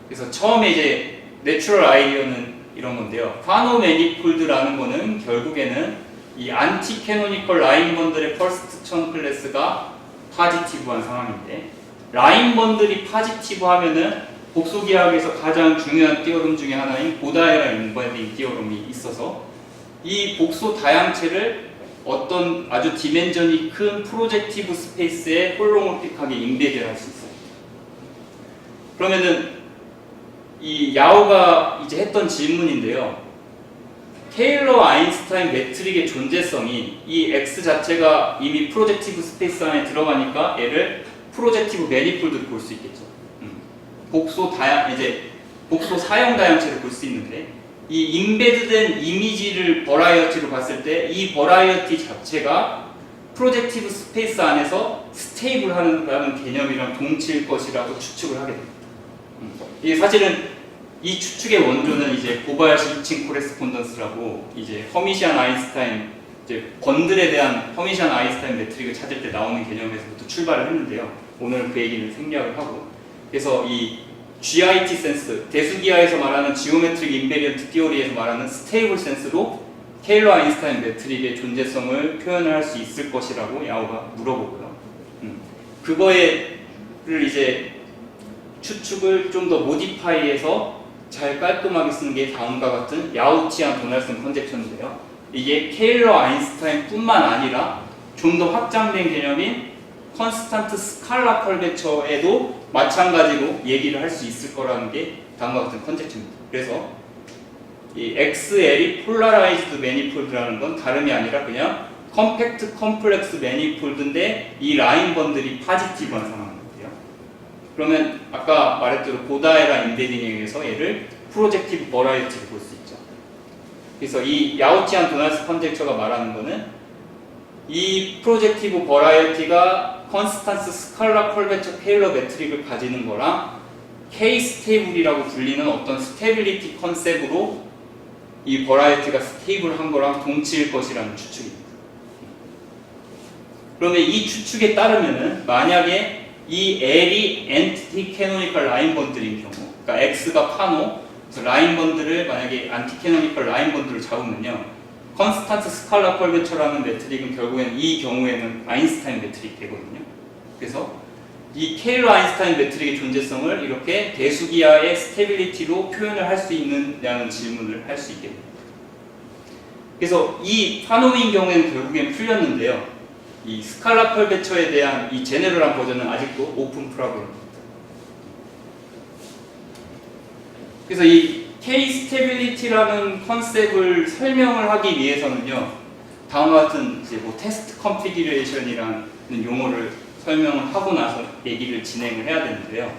그래서 처음에 이제 내추럴 아이디어는 이런 건데요. 파노 매니폴드라는 거는 결국에는 이 안티 캐노니컬 라인 번들의 퍼스트 천 클래스가 파지티브한 상황인데, 라인 번들이 파지티브 하면은 복소기하학에서 가장 중요한 띠어럼 중에 하나인 고다에라 인버딩 띠어럼이 있어서 이 복소 다양체를 어떤 아주 디멘전이 큰 프로젝티브 스페이스에 홀로모픽하게 인베드를 할 수 있어요. 그러면은 이 야오가 이제 했던 질문인데요. 테일러 아인슈타인 매트릭의 존재성이 이 X 자체가 이미 프로젝티브 스페이스 안에 들어가니까 얘를 프로젝티브 매니폴드로 볼 수 있겠죠. 복소 사형 다양체를 볼 수 있는데, 이 인베드된 이미지를 버라이어티로 봤을 때 이 버라이어티 자체가 프로젝티브 스페이스 안에서 스테이블하는 개념이랑 동치일 것이라고 추측을 하게 됩니다. 이게 사실은 이 추측의 원조는 이제 고바야시 이칭 코레스폰던스라고 이제 허미시안 아인슈타인 이제 번들에 대한 허미시안 아인슈타인 매트릭을 찾을 때 나오는 개념에서부터 출발을 했는데요. 오늘 그 얘기는 생략을 하고, 그래서 이 GIT 센스, 대수기하에서 말하는 지오메트릭 인베리언트 티오리에서 말하는 스테이블 센스로 테일러 아인슈타인 매트릭의 존재성을 표현을 할 수 있을 것이라고 야오가 물어보고요. 그거를 이제 추측을 좀 더 모디파이해서 잘 깔끔하게 쓰는 게 다음과 같은 야우치안 도널슨 컨젝션인데요. 이게 테일러 아인슈타인 뿐만 아니라 좀 더 확장된 개념인 컨스탄트 스칼라 컬베처에도 마찬가지로 얘기를 할 수 있을 거라는 게 다음과 같은 컨젝션입니다. 그래서 이 XL이 폴라라이즈드 매니폴드라는 건 다름이 아니라 그냥 컴팩트 컴플렉스 매니폴드인데 이 라인 번들이 파지티브한 상황입니다. 그러면 아까 말했대로 고다에라 인베딩에 의해서 얘를 프로젝티브 버라이어티로 볼 수 있죠. 그래서 이 야오치안 도널스 컨젝처가 말하는 거는 이 프로젝티브 버라이어티가 컨스탄스 스칼라 컬베처 테일러 매트릭을 가지는 거랑 K 스테이블이라고 불리는 어떤 스테빌리티 컨셉으로 이 버라이어티가 스테이블한 거랑 동치일 것이라는 추측입니다. 그러면 이 추측에 따르면은 만약에 이 L이 엔티티 캐노니컬 라인 번들인 경우, 그러니까 X가 파노, 그래서 라인 번들을 만약에 안티 캐노니컬 라인 번들을 잡으면요, 컨스탄트 스칼라 컬베처라는 매트릭은 결국엔 이 경우에는 아인슈타인 매트릭이 되거든요. 그래서 이 테일러 아인슈타인 매트릭의 존재성을 이렇게 대수기하의 스테빌리티로 표현을 할 수 있느냐는 질문을 할 수 있게 됩니다. 그래서 이 파노인 경우에는 결국엔 풀렸는데요. 이 스칼라 컬베처에 대한 이 제네럴한 버전은 아직도 오픈 프로그램입니다. 그래서 이 K 스테빌리티라는 컨셉을 설명을 하기 위해서는요, 다음과 같은 이제 뭐 테스트 컨피규레이션이라는 용어를 설명을 하고 나서 얘기를 진행을 해야 되는데요.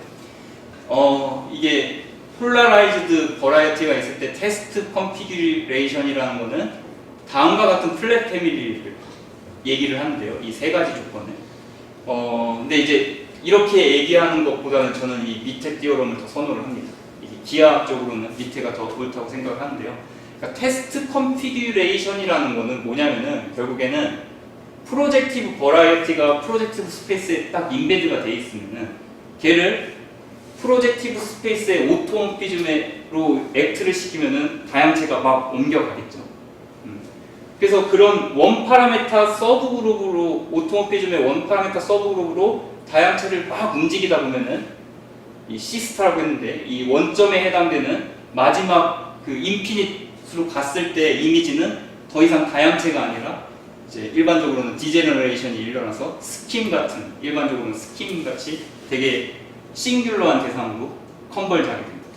이게 폴라라이즈드 버라이어티가 있을 때 테스트 컨피규레이션이라는 거는 다음과 같은 플랫 패밀리를 얘기를 하는데요. 이 세 가지 조건을. 근데 이제 이렇게 얘기하는 것보다는 저는 이 밑에 띠어럼을 더 선호를 합니다. 이게 기하학적으로는 밑에가 더 옳다고 생각을 하는데요. 그러니까 테스트 컨피규레이션이라는 거는 뭐냐면은 결국에는 프로젝티브 버라이어티가 프로젝티브 스페이스에 딱 인베드가 돼 있으면은 걔를 프로젝티브 스페이스의 오토모피즘으로 액트를 시키면은 다양체가 막 옮겨가겠죠. 그래서 그런 원 파라메타 서브 그룹으로 오토모피즘의 원 파라메타 서브 그룹으로 다양체를 막 움직이다 보면은 이 시스타라고 했는데 이 원점에 해당되는 마지막 그 인피니트로 갔을 때 이미지는 더 이상 다양체가 아니라 이제 일반적으로는 디제너레이션이 일어나서 스킴 같은, 일반적으로는 스킴 같이 되게 싱귤러한 대상으로 컨벌하게 됩니다.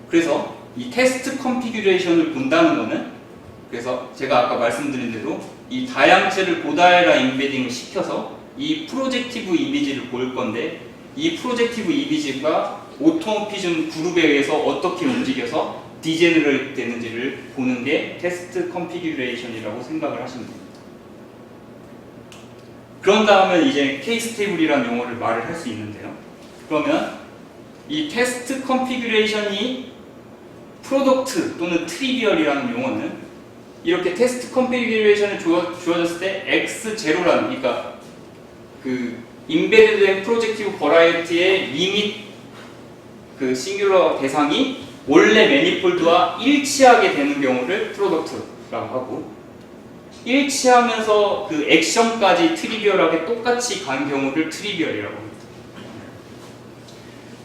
그래서 이 테스트 컨피규레이션을 본다는 거는, 그래서 제가 아까 말씀드린 대로 이 다양체를 고다에라 인베딩을 시켜서 이 프로젝티브 이미지를 볼 건데, 이 프로젝티브 이미지가 오토모피즘 그룹에 의해서 어떻게 움직여서 디제너레이트 되는지를 보는 게 테스트 컨피규레이션이라고 생각을 하시면 됩니다. 그런 다음에 이제 케이스 테이블이라는 용어를 말을 할 수 있는데요. 그러면 이 테스트 컨피규레이션이 프로덕트 또는 트리비얼이라는 용어는 이렇게 테스트 컨피규레이션을 주어졌을 때 X0라는, 그러니까 그 인베드된 프로젝티브 버라이어티의 리밋 그 싱귤러 대상이 원래 매니폴드와 일치하게 되는 경우를 프로덕트라고 하고, 일치하면서 그 액션까지 트리비얼하게 똑같이 간 경우를 트리비얼이라고 합니다.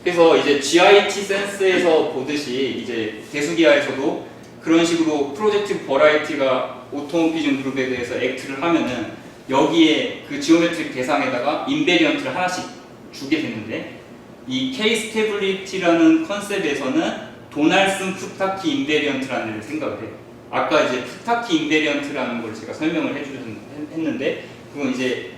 그래서 이제 GIT 센스에서 보듯이 이제 대수기하에서도 그런 식으로 프로젝티브 버라이티가 오토모피즘 그룹에 대해서 액트를 하면은 여기에 그 지오메트릭 대상에다가 인베리언트를 하나씩 주게 되는데, 이 K-스테빌리티라는 컨셉에서는 도날슨 푸타키 인베리언트라는 생각을 해요. 아까 이제 푸타키 인베리언트라는 걸 제가 설명을 해주셨는데, 그건 이제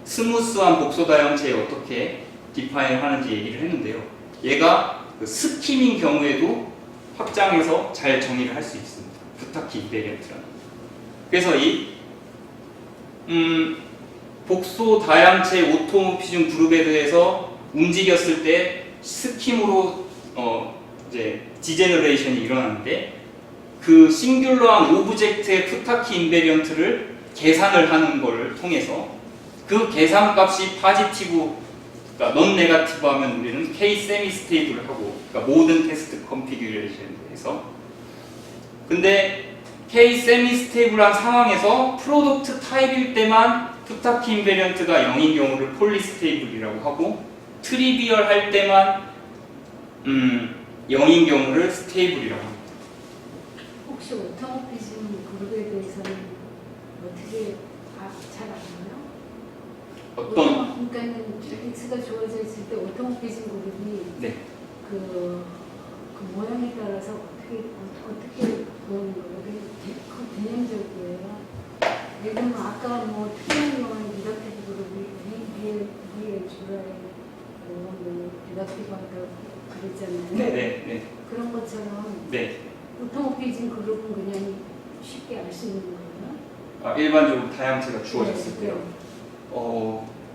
스무스한 복소 다형체에 어떻게 디파인 하는지 얘기를 했는데요. 얘가 그 스킴인 경우에도 확장해서 잘 정의를 할 수 있습니다. 푸타키 인베리언트라는. 그래서 이 복소 다양체 오토모피즘 그룹에 대해서 움직였을 때 스킴으로 이제 디제너레이션이 일어나는데, 그 싱귤러한 오브젝트의 푸타키 인베리언트를 계산을 하는 것을 통해서 그 계산값이 파지티브, 그러니까 넌 네가티브 하면 우리는 K 세미 스테이블을 하고, 그러니까 모든 테스트 컨피규레이션에서. 근데 K 세미 스테이블한 상황에서 프로덕트 타입일 때만 푸타키 인베리언트가 0인 경우를 폴리 스테이블이라고 하고, 트리비얼 할 때만 0인 경우를 스테이블이라고 합니다. 혹시 오토모피즘 그룹에 대해서는 어떻게 잘 아나요? 어떤? 그러니까는 GPX가 주어져 있을 때 오토모피즘 그룹이 네. 그 모양에 따라서 어떻게 보는 거예요? 그 개념적이에요. 예를 들면 아까 뭐 특이한 경우는 리더티브 그룹이 위에 줄에 리더티브하다고 그랬잖아요. 네. 그런 것처럼 네. 오토모피즘 그룹은 그냥 쉽게 알 수 있는 거예요? 아, 일반적으로 다양체가 주어졌을 때요.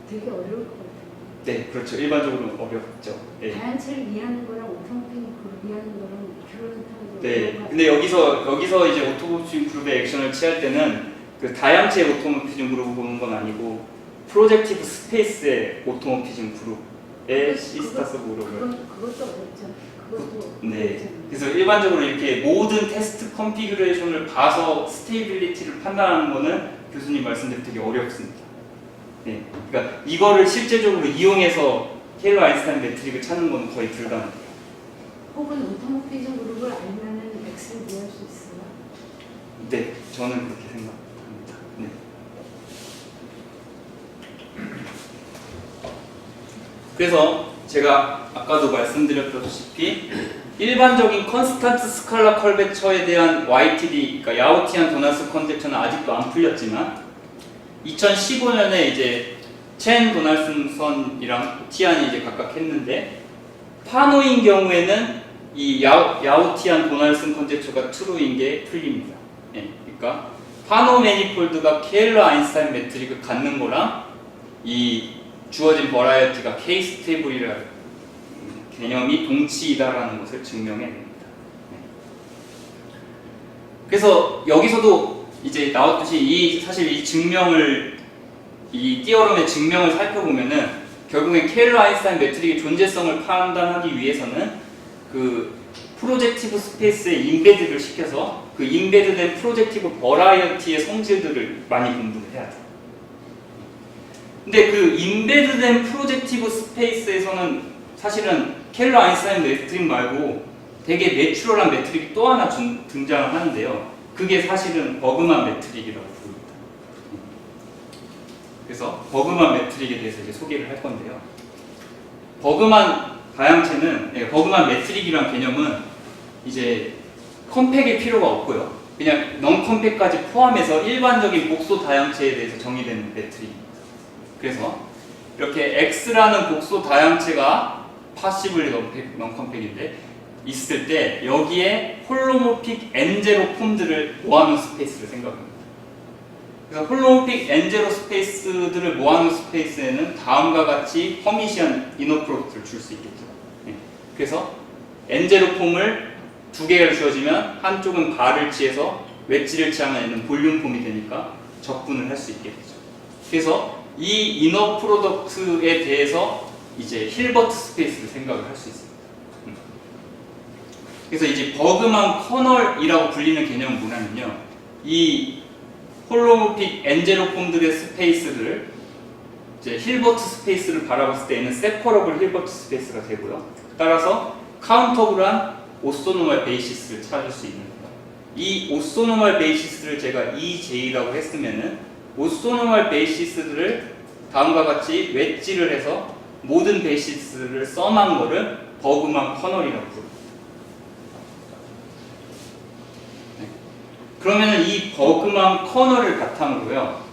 되게 어려울 것 같아요. 네, 그렇죠. 일반적으로는 어렵죠. 네. 다양체를 이해하는 거랑 오토모피즘 그룹 이해하는 거랑 결론은 다르죠. 네. 근데 여기서 이제 오토모피즘 그룹의 액션을 취할 때는 그 다양체 오토모피즘 그룹을 보는 건 아니고, 프로젝티브 스페이스의 오토모피즘 그룹의 시스타스 그룹을. 그것도 어렵죠. 그것도 네. 어렵잖아요. 그래서 일반적으로 이렇게 모든 테스트 컨피규레이션을 봐서 스테이빌리티를 판단하는 거는 교수님 말씀대로 되게 어렵습니다. 네. 그러니까 이거를 실제적으로 이용해서 케일러 아인슈타인 매트릭을 찾는 건 거의 불가능해요. 혹은 오토모피즘 그룹을 알면은 X를 이해할 수 있어요? 네, 저는 그렇게 생각합니다. 네. 그래서 제가 아까도 말씀드렸다시피 일반적인 컨스탄트 스칼라 컬베처에 대한 YTD, 그러니까 야오티안 도날슨 컨젝처는 아직도 안 풀렸지만 2015년에 이제 첸 도날슨선이랑 티안이 이제 각각 했는데, 파노인 경우에는 이 야오티안 도날슨 컨젝처가 트루인 게 풀립니다. 예, 그러니까 파노 매니폴드가 케일러 아인슈타인 매트릭을 갖는 거랑 이 주어진 버라이어티가 K 스테이블이라는 개념이 동치이다라는 것을 증명해냅니다. 네. 그래서 여기서도 이제 나왔듯이 사실 이 증명을, 이 띠어럼의 증명을 살펴보면은 결국엔 케일러 아인슈타인 매트릭의 존재성을 판단하기 위해서는 그 프로젝티브 스페이스에 인베드를 시켜서 그 인베드된 프로젝티브 버라이어티의 성질들을 많이 공부를 해야 돼요. 근데 그 인베드된 프로젝티브 스페이스에서는 사실은 케일러 아인슈타인 매트릭 말고 되게 내추럴한 매트릭이 또 하나 등장을 하는데요. 그게 사실은 버그만 매트릭이라고 부릅니다. 그래서 버그만 매트릭에 대해서 이제 소개를 할 건데요. 버그만 다양체는, 버그만 매트릭이란 개념은 이제 컴팩일 필요가 없고요. 그냥 넌 컴팩까지 포함해서 일반적인 복소 다양체에 대해서 정의되는 매트릭입니다. 그래서 이렇게 X라는 복소 다양체가 파시블리 넌 컴팩인데 있을 때 여기에 홀로모픽 N0 폼들을 모아놓은 스페이스를 생각합니다. 그래서 홀로모픽 N0 스페이스들을 모아놓은 스페이스에는 다음과 같이 허미시한 이너 프로덕트를 줄 수 있겠죠. 네. 그래서 N0 폼을 두 개가 주어지면 한쪽은 바를 취해서 웨지를 취하면 있는 볼륨 폼이 되니까 적분을 할 수 있게 되죠. 그래서 이 이너 프로덕트에 대해서 이제 힐버트 스페이스를 생각을 할 수 있습니다. 그래서 이제 버그만 커널이라고 불리는 개념은 뭐냐면요. 이 홀로모픽 엔제로폼들의 스페이스를 이제 힐버트 스페이스를 바라봤을 때에는 세퍼러블 힐버트 스페이스가 되고요. 따라서 카운터블한 오소노멀 베이시스를 찾을 수 있는 거예요. 이 오소노멀 베이시스를 제가 EJ라고 했으면은 오소노멀 베이시스들을 다음과 같이 웨지를 해서 모든 베이시스를 썸한 거를 버그만 커널이라고 부릅니다. 그러면은 이 버그만 커널을 바탕으로요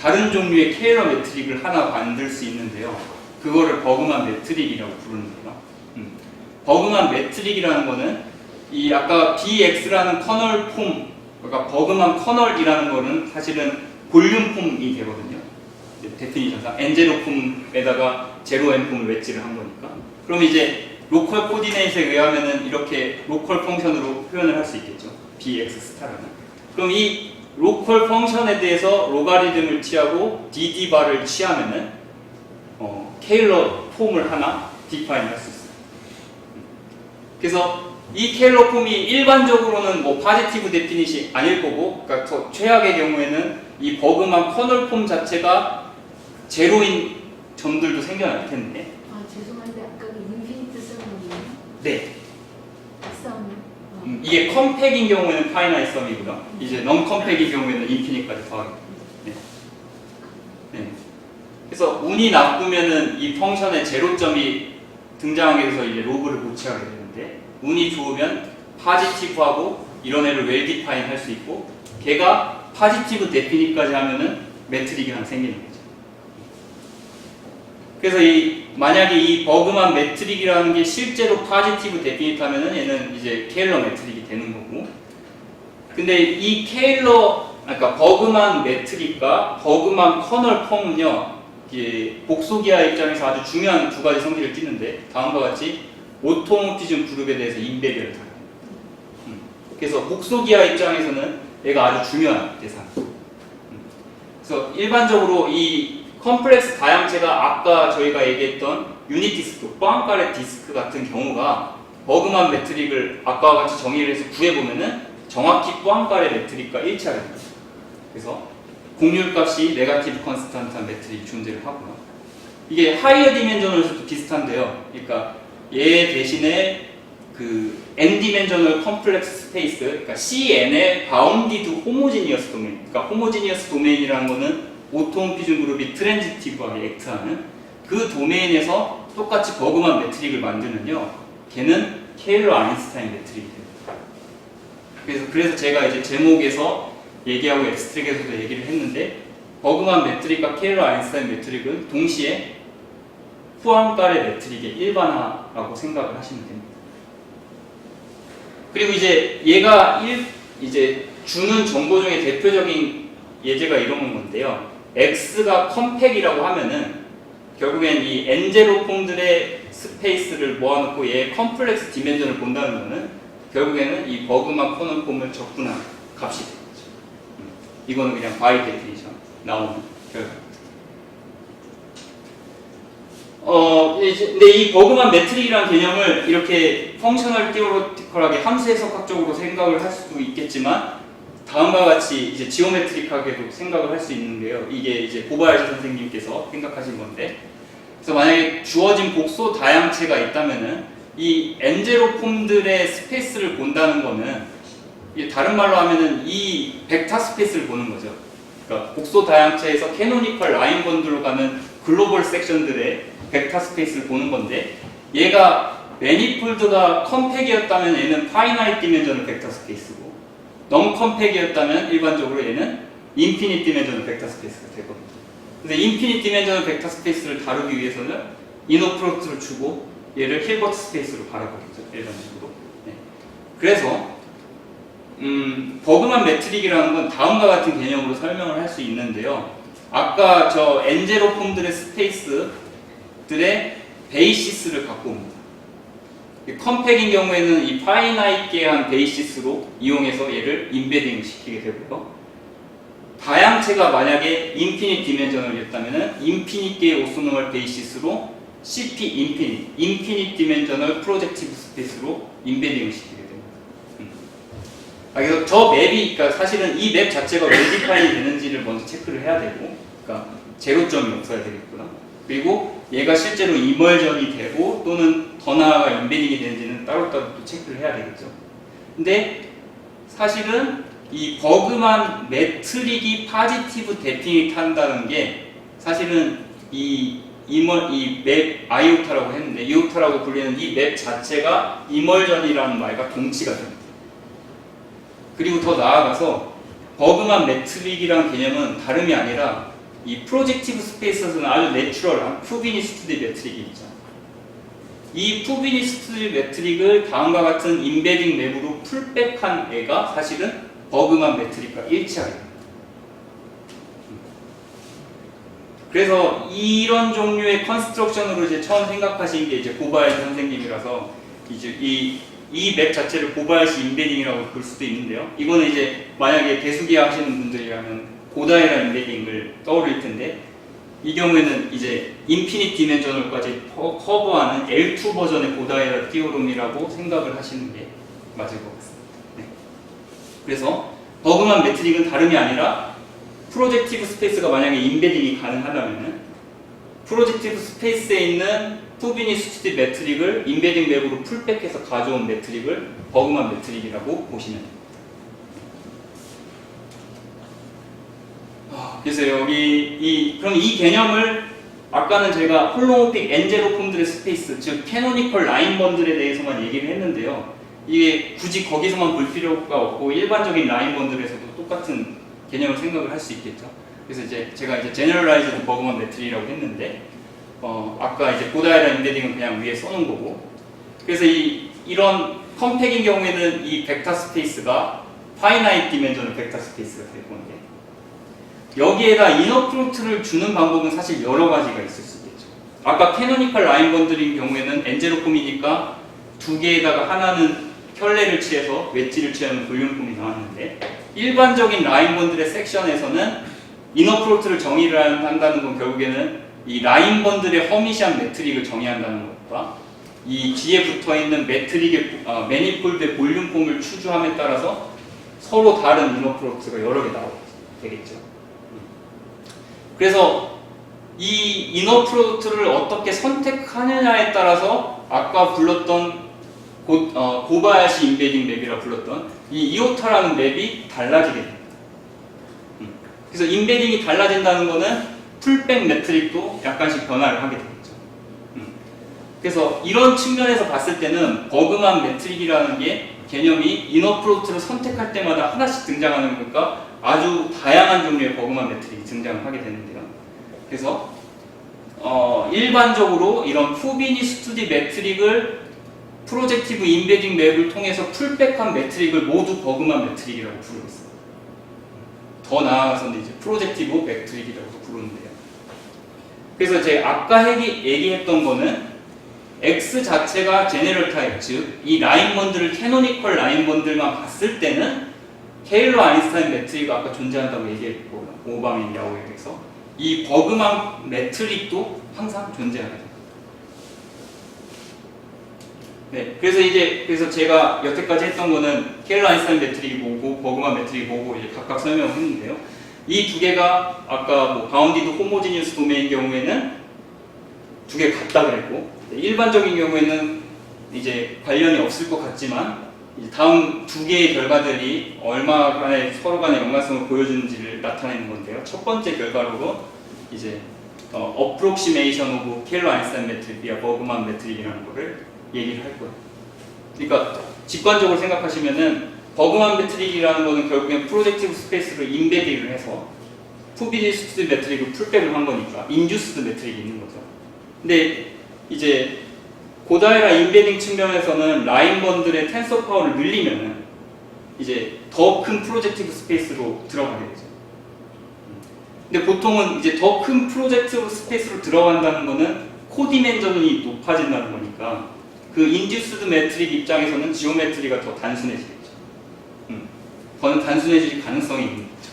다른 종류의 케일러 매트릭을 하나 만들 수 있는데요 그거를 버그만 매트릭이라고 부르는 거예요. 버그만 매트릭이라는 거는 이 아까 BX라는 커널 폼 그러니까 버그만 커널이라는 거는 사실은 볼륨 폼이 되거든요. 데피니션상 N0 폼에다가 0M 폼을 웨지를 한 거니까 그럼 이제 로컬 코디네이트에 의하면은 이렇게 로컬 펑션으로 표현을 할 수 있겠죠. BX 스타라는. 그럼 이 로컬 펑션에 대해서 로가리즘을 취하고 DD 바를 취하면은 케일러 폼을 하나 디파인 할 수 있어요. 그래서 이 케일러 폼이 일반적으로는 뭐 파지티브 데피닛이 아닐 거고, 그러니까 더 최악의 경우에는 이 버그만 커널 폼 자체가 제로인 점들도 생겨날 텐데. 아 죄송한데 아까 그 인피니트 썸이에요? 네. 썸. 이게 컴팩인 경우에는 파이나이트 썸이고요. 이제 non 컴팩인 경우에는 인피니트까지 더하겠습니다. 네. 네. 그래서 운이 나쁘면은 이 펑션에 제로점이 등장하게 돼서 이제 로그를 못 취하게 되는데 운이 좋으면 파지티브하고 이런 애를 웰 디파인 할 수 있고 걔가 파지티브 데피니까지 하면은 매트릭이 하나 생기는 거죠. 그래서 만약에 이 버그만 매트릭이라는 게 실제로 파지티브 데피니트 하면은 얘는 이제 케일러 매트릭이 되는 거고 근데 이 그러니까 버그만 매트릭과 버그만 커널 폼은요 이게 복소기하 입장에서 아주 중요한 두 가지 성질을 띠는데 다음과 같이 오토모티즘 그룹에 대해서 인베리어를 타요. 그래서 복소기하 입장에서는 얘가 아주 중요한 대상. 그래서 일반적으로 이 컴플렉스 다양체가 아까 저희가 얘기했던 유닛 디스크, 포항가렛 디스크 같은 경우가 버그만 매트릭을 아까와 같이 정의를 해서 구해보면은 정확히 포항가렛 매트릭과 일치하게 됩니다. 그래서 공률값이 네가티브 컨스탄트한 매트릭이 존재를 하고요. 이게 하이어 디멘저널에서도 비슷한데요. 그러니까 얘 대신에 그 n 디멘저널 컴플렉스 스페이스, 그러니까 CN의 바운디드 호모지니어스 도메인. 그러니까 호모지니어스 도메인이라는 거는 오토모피즘 그룹이 트랜지티브하게 액트하는 그 도메인에서 똑같이 버그만 매트릭을 만드는요. 걔는 케일러 아인슈타인 매트릭이 됩니다. 그래서 제가 이제 제목에서 얘기하고 앱스트랙에서도 얘기를 했는데 버그만 매트릭과 케일러 아인슈타인 매트릭은 동시에 포항가렛 매트릭의 일반화라고 생각을 하시면 됩니다. 그리고 이제 얘가 이제 주는 정보 중에 대표적인 예제가 이런 건데요. X가 컴팩이라고 하면은 결국엔 이 N0 폼들의 스페이스를 모아놓고 얘의 컴플렉스 디멘전을 본다는 거는 결국에는 이 버그만 커널 폼을 적분한 값이 되는 거죠. 이거는 그냥 바이 데피니션 나오는 결과입니다. 근데 이 버그만 매트릭이라는 개념을 이렇게 펑셔널 티오리티컬하게 함수 해석학적으로 생각을 할 수도 있겠지만 다음과 같이 이제 지오메트릭하게도 생각을 할 수 있는데요. 이게 이제 고바야시 선생님께서 생각하신 건데, 그래서 만약에 주어진 복소 다양체가 있다면은 이 N0 폼들의 스페이스를 본다는 거는 다른 말로 하면은 이 벡터 스페이스를 보는 거죠. 그러니까 복소 다양체에서 캐노니컬 라인 번들로 가는 글로벌 섹션들의 벡터 스페이스를 보는 건데 얘가 매니폴드가 컴팩이었다면 얘는 파이나이트 디멘전을 벡터 스페이스고 non 컴팩이었다면 일반적으로 얘는 인피니트 디멘전을 벡터 스페이스가 되거든요. 근데 인피니트 디멘전을 벡터 스페이스를 다루기 위해서는 이너 프로덕트를 주고 얘를 힐버트 스페이스로 바라보겠죠. 일반적으로. 네. 그래서 버그만 매트릭이라는 건 다음과 같은 개념으로 설명을 할 수 있는데요. 아까 저 N0 폼들의 스페이스들의 베이시스를 갖고 옵니다. 컴팩인 경우에는 이 파이나이트한 베이시스로 이용해서 얘를 인베딩 시키게 되고요. 다양체가 만약에 인피니트 디멘저널이었다면 인피니트의 오소노멀 베이시스로 CP 인피니트 디멘셔널 프로젝티브 스페이스로 인베딩을 시키게 됩니다. 그래서 저 맵이, 그러니까 사실은 이 맵 자체가 왜 디파인이 되는지를 먼저 체크를 해야 되고, 그러니까 제로점이 없어야 되겠구나. 그리고 얘가 실제로 이멀전이 되고 또는 더 나아가 인베딩이 되는지는 따로따로 또 체크를 해야 되겠죠. 근데 사실은 이 버그만 매트릭이 파지티브 데피니트 한다는 게 사실은 이 맵 아이오타라고 했는데 이오타라고 불리는 이 맵 자체가 이멀전이라는 말과 동치가 됩니다. 그리고 더 나아가서 버그만 매트릭이라는 개념은 다름이 아니라 이 프로젝티브 스페이스에서는 아주 내추럴한 푸비니스트리 매트릭이 있죠. 이 푸비니스트리 매트릭을 다음과 같은 인베딩 맵으로 풀백한 애가 사실은 버그만 매트릭과 일치하게 됩니다. 그래서 이런 종류의 컨스트럭션으로 이제 처음 생각하신 게 이제 고바야시 선생님이라서 이제 이 맵 자체를 고바야시 인베딩이라고 볼 수도 있는데요. 이거는 이제 만약에 대수기하 하시는 분들이라면 고다이라 인베딩을 떠올릴 텐데 이 경우에는 이제 인피니트 디멘셔널까지 커버하는 L2 버전의 고다이라 띠오롬이라고 생각을 하시는 게 맞을 것 같습니다. 네. 그래서 버그만 매트릭은 다름이 아니라 프로젝티브 스페이스가 만약에 인베딩이 가능하다면 프로젝티브 스페이스에 있는 푸비니스트 매트릭을 인베딩 맵으로 풀백해서 가져온 매트릭을 버그만 매트릭이라고 보시면 됩니다. 그래서 여기 그럼 이 개념을 아까는 제가 홀로모픽 엔제로 폼들의 스페이스, 즉 캐노니컬 라인 번들에 대해서만 얘기를 했는데요. 이게 굳이 거기서만 볼 필요가 없고 일반적인 라인 번들에서도 똑같은 개념을 생각을 할 수 있겠죠. 그래서 이제 제가 이제 제너럴라이즈드 버그만 매트릭이라고 했는데 아까 이제 고다이라 인베딩은 그냥 위에 써놓은 거고, 그래서 이런 컴팩인 경우에는 이 벡터 스페이스가 파이나이트 디멘셔널 벡터 스페이스가 될 건데 여기에다 이너 프로트를 주는 방법은 사실 여러 가지가 있을 수 있겠죠. 아까 캐노니컬 라인 번들인 경우에는 엔제로폼이니까 두 개에다가 하나는 켤레를 칠해서 웨지를 취하는 볼륨폼이 나왔는데 일반적인 라인 번들의 섹션에서는 이너 프로트를 정의를 한다는 건 결국에는 이 라인 번들의 허미시한 매트릭을 정의한다는 것과 이 뒤에 붙어있는 매트릭의 매니폴드의 볼륨폼을 추주함에 따라서 서로 다른 이너 프로트가 여러 개 나오게 되겠죠. 그래서 이 이너 프로덕트를 어떻게 선택하느냐에 따라서 아까 불렀던 고바야시 인베딩 맵이라 불렀던 이 이오타라는 맵이 달라지게 됩니다. 그래서 인베딩이 달라진다는 것은 풀백 매트릭도 약간씩 변화를 하게 되겠죠. 그래서 이런 측면에서 봤을 때는 버그만 매트릭이라는 게 개념이 이너 프로덕트를 선택할 때마다 하나씩 등장하는 것과 아주 다양한 종류의 버그만 매트릭이 등장을 하게 되는데요. 그래서 일반적으로 이런 푸비니스트리 매트릭을 프로젝티브 인베딩 맵을 통해서 풀백한 매트릭을 모두 버그만 매트릭이라고 부르고 있습니다. 더 나아가서는 이제 프로젝티브 매트릭이라고 부르는데요. 그래서 제가 아까 얘기했던 거는 X 자체가 제네럴 타입, 즉 이 라인 번들을 캐노니컬 라인 번들만 봤을 때는 케일러 아인슈타인 매트릭이 아까 존재한다고 얘기했고 오바민 야오에 대해서 이 버그만 매트릭도 항상 존재하게 됩니다. 네, 그래서 제가 여태까지 했던 거는 케일러 아인슈타인 매트릭이 뭐고 버그만 매트릭이 뭐고 이제 각각 설명을 했는데요. 이 두 개가 아까 바운디드 호모지니어스 도메인 경우에는 두 개 같다 그랬고 일반적인 경우에는 이제 관련이 없을 것 같지만 다음 두 개의 결과들이 얼마간의 서로 간의 연관성을 보여주는지를 나타내는 건데요. 첫 번째 결과로 이제 approximation of 케일러 아인슈타인 매트릭 via 버그만 매트릭이라는 거를 얘기를 할 거예요. 그러니까 직관적으로 생각하시면은 버그만 매트릭이라는 거는 결국엔 프로젝티브 스페이스로 인베딩을 해서 푸비니스트 매트릭을 풀백을 한 거니까 인듀스드 매트릭이 있는 거죠. 근데 이제 고다이라 인베딩 측면에서는 라인 번들의 텐서 파워를 늘리면은 이제 더 큰 프로젝티브 스페이스로 들어가게 되죠. 근데 보통은 이제 더 큰 프로젝티브 스페이스로 들어간다는 거는 코디멘전이 높아진다는 거니까 그 인듀스드 매트릭 입장에서는 지오메트리가 더 단순해지겠죠. 더는 단순해질 가능성이 있는 거죠.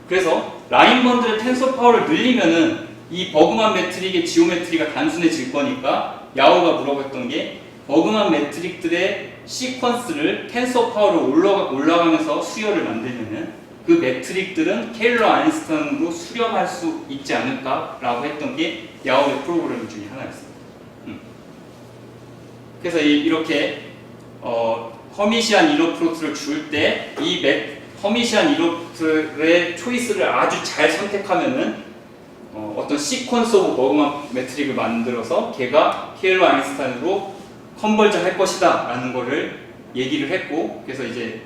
그래서 라인 번들의 텐서 파워를 늘리면은 이 버그만 매트릭의 지오메트리가 단순해질 거니까 야오가 물어봤던 게 버그만 매트릭들의 시퀀스를 텐서 파워를 올라가면서 수열을 만들면은 그 매트릭들은 케일러 아인슈타인으로 수렴할 수 있지 않을까라고 했던 게 야오의 프로그램 중에 하나였습니다. 그래서 이렇게 허미시안 이로프로트를 줄 때 이 허미시안 이로프로트의 초이스를 아주 잘 선택하면은 어떤 시퀀스 오브 버그만 매트릭을 만들어서 걔가 케일러 아인슈타인으로 컨버저 할 것이다 라는 거를 얘기를 했고, 그래서 이제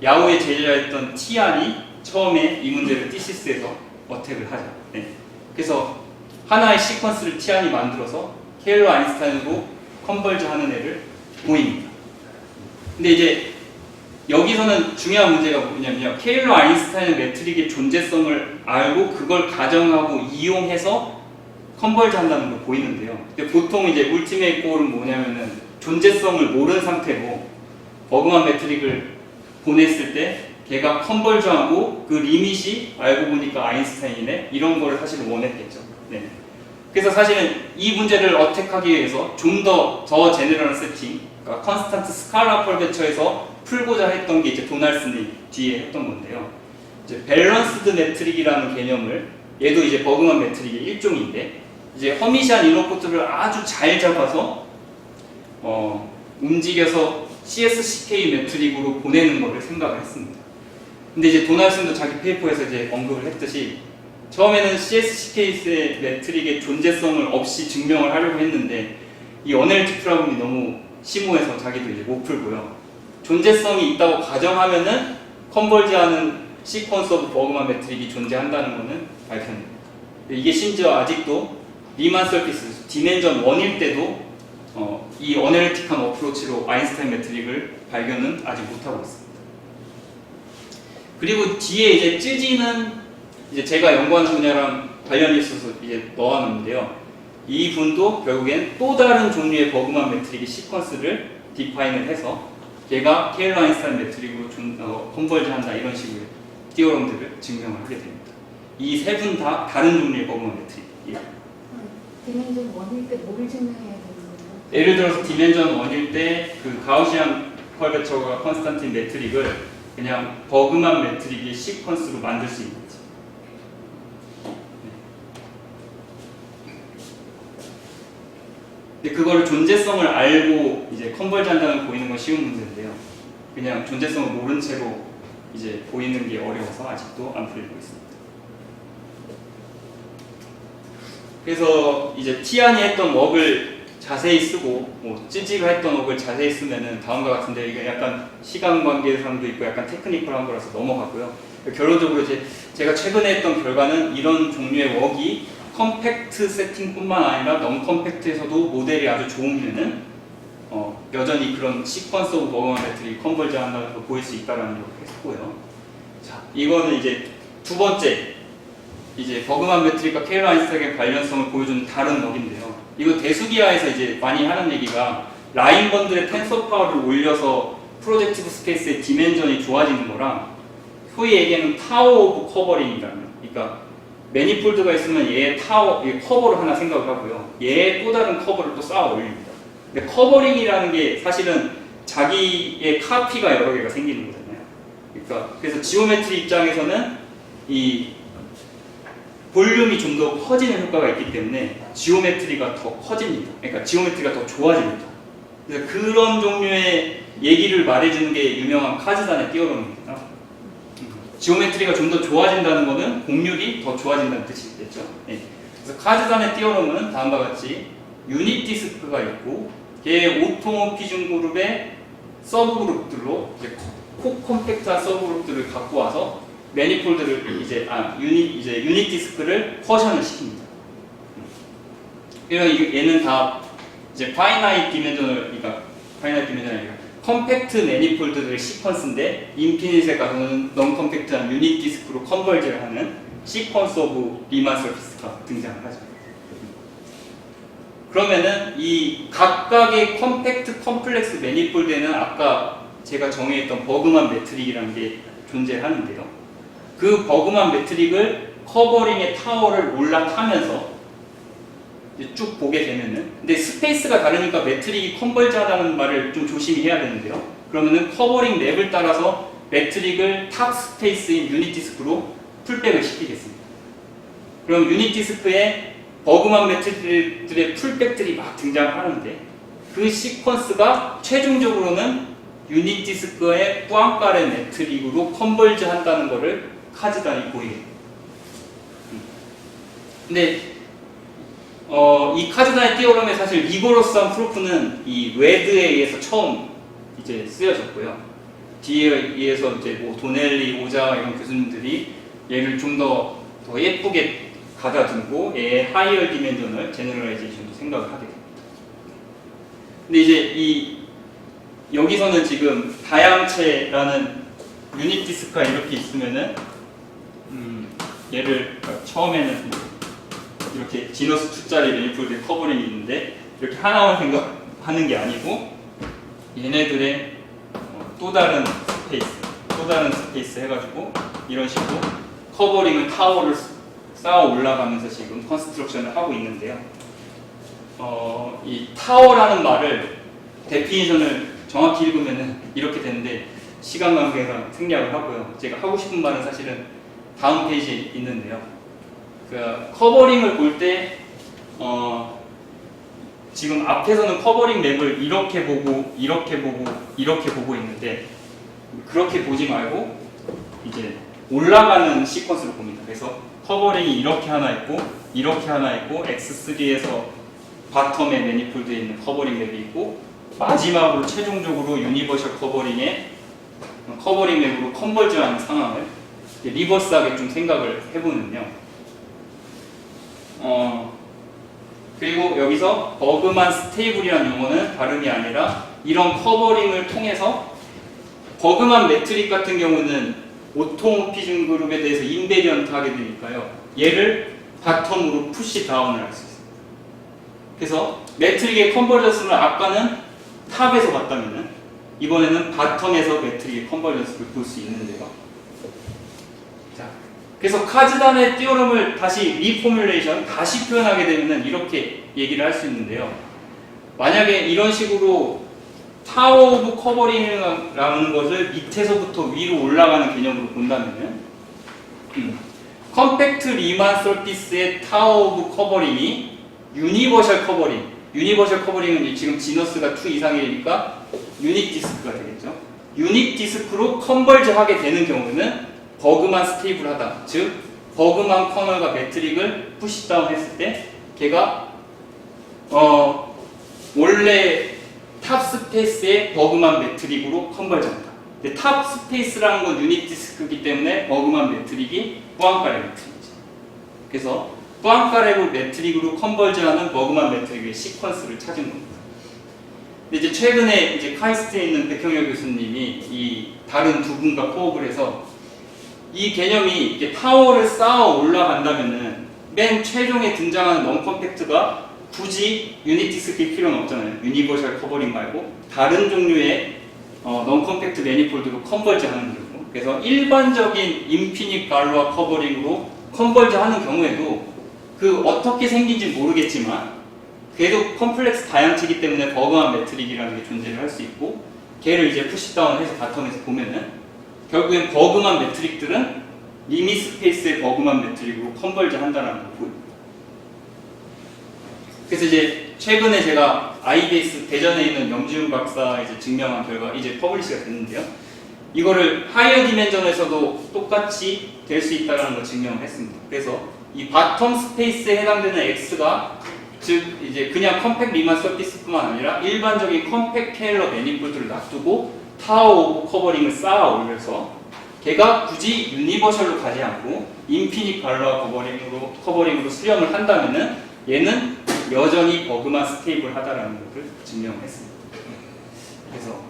야오의 제자였던 티안이 처음에 이 문제를 티시스에서 어택을 하죠. 네. 그래서 하나의 시퀀스를 티안이 만들어서 케일러 아인슈타인으로 컨버저 하는 애를 보입니다. 근데 이제 여기서는 중요한 문제가 뭐냐면요, 케일러 아인슈타인 매트릭의 존재성을 알고 그걸 가정하고 이용해서 컨버저 한다는 걸 보이는데요. 근데 보통 이제 울티메이트 골은 뭐냐면은 존재성을 모르는 상태로 버그만 매트릭을 보냈을 때 걔가 컨버저하고 그 리밋이 알고 보니까 아인슈타인이네, 이런 거를 사실은 원했겠죠. 네. 그래서 사실은 이 문제를 어택하기 위해서 좀 더 제너럴한 세팅, 그러니까 컨스탄트 스칼라 펄베처에서 풀고자 했던 게 이제 도널슨이 뒤에 했던 건데요. 이제 밸런스드 매트릭이라는 개념을, 얘도 이제 버그만 매트릭의 일종인데, 이제 허미시안 이노포트를 아주 잘 잡아서 움직여서 CSCK 매트릭으로 보내는 것을 생각을 했습니다. 근데 이제 도널슨도 자기 페이퍼에서 이제 언급을 했듯이 처음에는 CSCK 매트릭의 존재성을 없이 증명을 하려고 했는데 이 어널티 프로블럼이 너무 심오해서 자기도 이제 못 풀고요. 존재성이 있다고 가정하면은 컨버지하는 시퀀스 오브 버그만 매트릭이 존재한다는 것은 밝혀냅니다. 이게 심지어 아직도 리만 서피스 디멘전 1일 때도 이 어널리틱한 어프로치로 아인슈타인 매트릭을 발견은 아직 못하고 있습니다. 그리고 뒤에 이제 쯔지는 이제 제가 연구하는 분야랑 관련이 있어서 이제 넣어놨는데요. 이 분도 결국엔 또 다른 종류의 버그만 매트릭의 시퀀스를 디파인을 해서 얘가 케일러 아인슈타인 매트릭으로 컨버지한다, 이런 식의 티오럼들을 증명을 하게 됩니다. 이 세 분 다 다른 종류의 버그만 매트릭이에요. 디멘전 1일 때 뭘 증명해야 되는 거예요? 예를 들어서 디멘전 1일 때 그 가우시안 펄베처가 컨스탄틴 매트릭을 그냥 버그만 매트릭의 시퀀스로 만들 수 있는지. 근데 그거를 존재성을 알고 이제 컨버지 한다는 보이는 건 쉬운 문제인데요. 그냥 존재성을 모른 채로 이제 보이는 게 어려워서 아직도 안 풀리고 있습니다. 그래서 이제 티안이 했던 웍을 자세히 쓰고 찌지가 했던 웍을 자세히 쓰면은 다음과 같은데, 이게 약간 시간 관계상도 있고 약간 테크니컬한 거라서 넘어가고요. 결론적으로 이제 제가 최근에 했던 결과는 이런 종류의 웍이 컴팩트 세팅뿐만 아니라 넌 컴팩트에서도 모델이 아주 좋으면은 여전히 그런 시퀀스 오브 버그만 매트릭이 컨버지 한다는 걸 보일 수 있다는 걸 했고요. 자, 이거는 이제 두 번째, 이제 버그만 매트릭과 케일러 아인슈타인의 관련성을 보여주는 다른 웍인데요. 이거 대수기하에서 이제 많이 하는 얘기가 라인 번들의 텐서 파워를 올려서 프로젝티브 스페이스의 디멘전이 좋아지는 거랑, 소위 얘기하는 타워 오브 커버링이라는, 그러니까 매니폴드가 있으면 얘의 커버를 하나 생각을 하고요. 얘의 또 다른 커버를 또 쌓아 올립니다. 근데 커버링이라는 게 사실은 자기의 카피가 여러 개가 생기는 거잖아요. 그러니까 그래서 지오메트리 입장에서는 이 볼륨이 좀 더 커지는 효과가 있기 때문에 지오메트리가 더 커집니다. 그러니까 지오메트리가 더 좋아집니다. 그래서 그런 종류의 얘기를 말해주는 게 유명한 카즈단의 띠어럼입니다. 지오메트리가 좀 더 좋아진다는 것은 곡률이 더 좋아진다는 뜻이겠죠. 네. 그래서 카즈단의 띠어럼은 다음과 같이 유닛 디스크가 있고, 걔의 오토모피즘 그룹의 서브그룹들로 이제 콤팩트한 서브그룹들을 갖고 와서 매니폴드를 유닛 디스크를 퍼션을 시킵니다. 이런 얘는 다 이제 파이나이트 디멘전을, 그러니까 파이나이트 디멘전이 아니라 컴팩트 매니폴드들의 시퀀스인데 인피니트에 가서는 넌 컴팩트한 유닛 디스크로 컨버지를 하는 시퀀스 오브 리만 서피스가 등장을 하죠. 그러면은 이 각각의 컴팩트 컴플렉스 매니폴드에는 아까 제가 정의했던 버그만 매트릭이라는 게 존재하는데요. 그 버그만 매트릭을 커버링의 타워를 올라타면서 이제 쭉 보게 되면은, 근데 스페이스가 다르니까 매트릭이 컨벌즈하다는 말을 좀 조심히 해야 되는데요. 그러면은 커버링 맵을 따라서 매트릭을 탑 스페이스인 유닛 디스크로 풀백을 시키겠습니다. 그럼 유닛 디스크에 버그만 매트릭들의 풀백들이 막 등장하는데 그 시퀀스가 최종적으로는 유닛 디스크의 뿌앙까레 매트릭으로 컨벌즈 한다는 것을 카즈단이 보이게. 근데 이 카즈단의 띠오럼의 사실 리고러스한 프루프는 이 웨드에 의해서 처음 이제 쓰여졌고요. 뒤에 의해서 이제 뭐 도넬리, 오자 이런 교수님들이 얘를 좀 더 예쁘게 가다듬고 얘의 하이어 디멘전을 제너럴라이제이션도 생각을 하게 됩니다. 근데 이제 여기서는 지금 다양체라는 유닛 디스크가 이렇게 있으면은 얘를 처음에는 이렇게 지너스 2짜리 매니폴드 커버링이 있는데 이렇게 하나만 생각하는 게 아니고 얘네들의 또 다른 스페이스 해가지고 이런 식으로 커버링을 타워를 쌓아 올라가면서 지금 컨스트럭션을 하고 있는데요. 이 타워라는 말을 데피니션을 정확히 읽으면은 이렇게 되는데 시간 관계상 생략을 하고요. 제가 하고 싶은 말은 사실은 다음 페이지에 있는데요. 그 커버링을 볼 때 지금 앞에서는 커버링 맵을 이렇게 보고 이렇게 보고 이렇게 보고 있는데 그렇게 보지 말고 이제 올라가는 시퀀스를 봅니다. 그래서 커버링이 이렇게 하나 있고 이렇게 하나 있고 X3에서 바텀에 매니폴드에 있는 커버링 맵이 있고 마지막으로 최종적으로 유니버셜 커버링에 커버링 맵으로 컨버즈하는 상황을 리버스하게 좀 생각을 해보면요. 그리고 여기서 버그만 스테이블이라는 용어는 다름이 아니라 이런 커버링을 통해서 버그만 매트릭 같은 경우는 오토모피즘 그룹에 대해서 인베리언트 하게 되니까요. 얘를 바텀으로 푸시 다운을 할 수 있어요. 그래서 매트릭의 컨버전스는 아까는 탑에서 봤다면은 이번에는 바텀에서 매트릭의 컨버전스를 볼 수 있는데요. 자, 그래서 카즈단의 띠오럼을 다시 리포뮬레이션, 다시 표현하게 되면은 이렇게 얘기를 할 수 있는데요. 만약에 이런 식으로 타워 오브 커버링이라는 것을 밑에서부터 위로 올라가는 개념으로 본다면은 컴팩트 리만 서피스의 타워 오브 커버링이 유니버셜 커버링, 유니버셜 커버링은 지금 지너스가 2 이상이니까 유닛 디스크가 되겠죠. 유닛 디스크로 컨벌즈 하게 되는 경우는 버그만 스테이블하다, 즉 버그만 커널과 매트릭을 푸시다운 했을 때 걔가 원래 탑 스페이스의 버그만 매트릭으로 컨벌즈한다. 근데 탑 스페이스라는 건 유닛 디스크이기 때문에 버그만 매트릭이 뿌앙까레 매트릭이죠. 그래서 뿌앙까레 매트릭으로 컨벌즈하는 버그만 매트릭의 시퀀스를 찾은 겁니다. 근데 이제 최근에 이제 카이스트에 있는 백형열 교수님이 이 다른 두 분과 코업을 해서 이 개념이 이렇게 타워를 쌓아 올라간다면은 맨 최종에 등장하는 non-compact가 굳이 유닛 디스크일 필요는 없잖아요. 유니버셜 커버링 말고 다른 종류의 non-compact 매니폴드로 컨벌즈하는 경우. 그래서 일반적인 인피니트 갈로아 커버링으로 컨벌즈하는 경우에도 그 어떻게 생긴지 모르겠지만 그래도 컴플렉스 다양체이기 때문에 버그만 매트릭이라는 게 존재를 할 수 있고 걔를 이제 푸시다운해서 바텀에서 보면은 결국엔 버그만 매트릭들은 리밋 스페이스의 버그만 매트릭으로 컨벌즈 한다는 걸 보입니다. 그래서 이제 최근에 제가 IBS 대전에 있는 염지훈 박사 이제 증명한 결과 이제 퍼블리시가 됐는데요. 이거를 하이어 디멘전에서도 똑같이 될 수 있다는 걸 증명을 했습니다. 그래서 이 바텀 스페이스에 해당되는 X가 즉 이제 그냥 컴팩 리만 서피스뿐만 아니라 일반적인 컴팩 케일러 매니폴드를 놔두고 타워 오브 커버링을 쌓아 올려서 걔가 굳이 유니버셜로 가지 않고 인피니트 갈로아 커버링으로 수렴을 한다면은 얘는 여전히 버그만 스테이블 하다라는 것을 증명했습니다. 그래서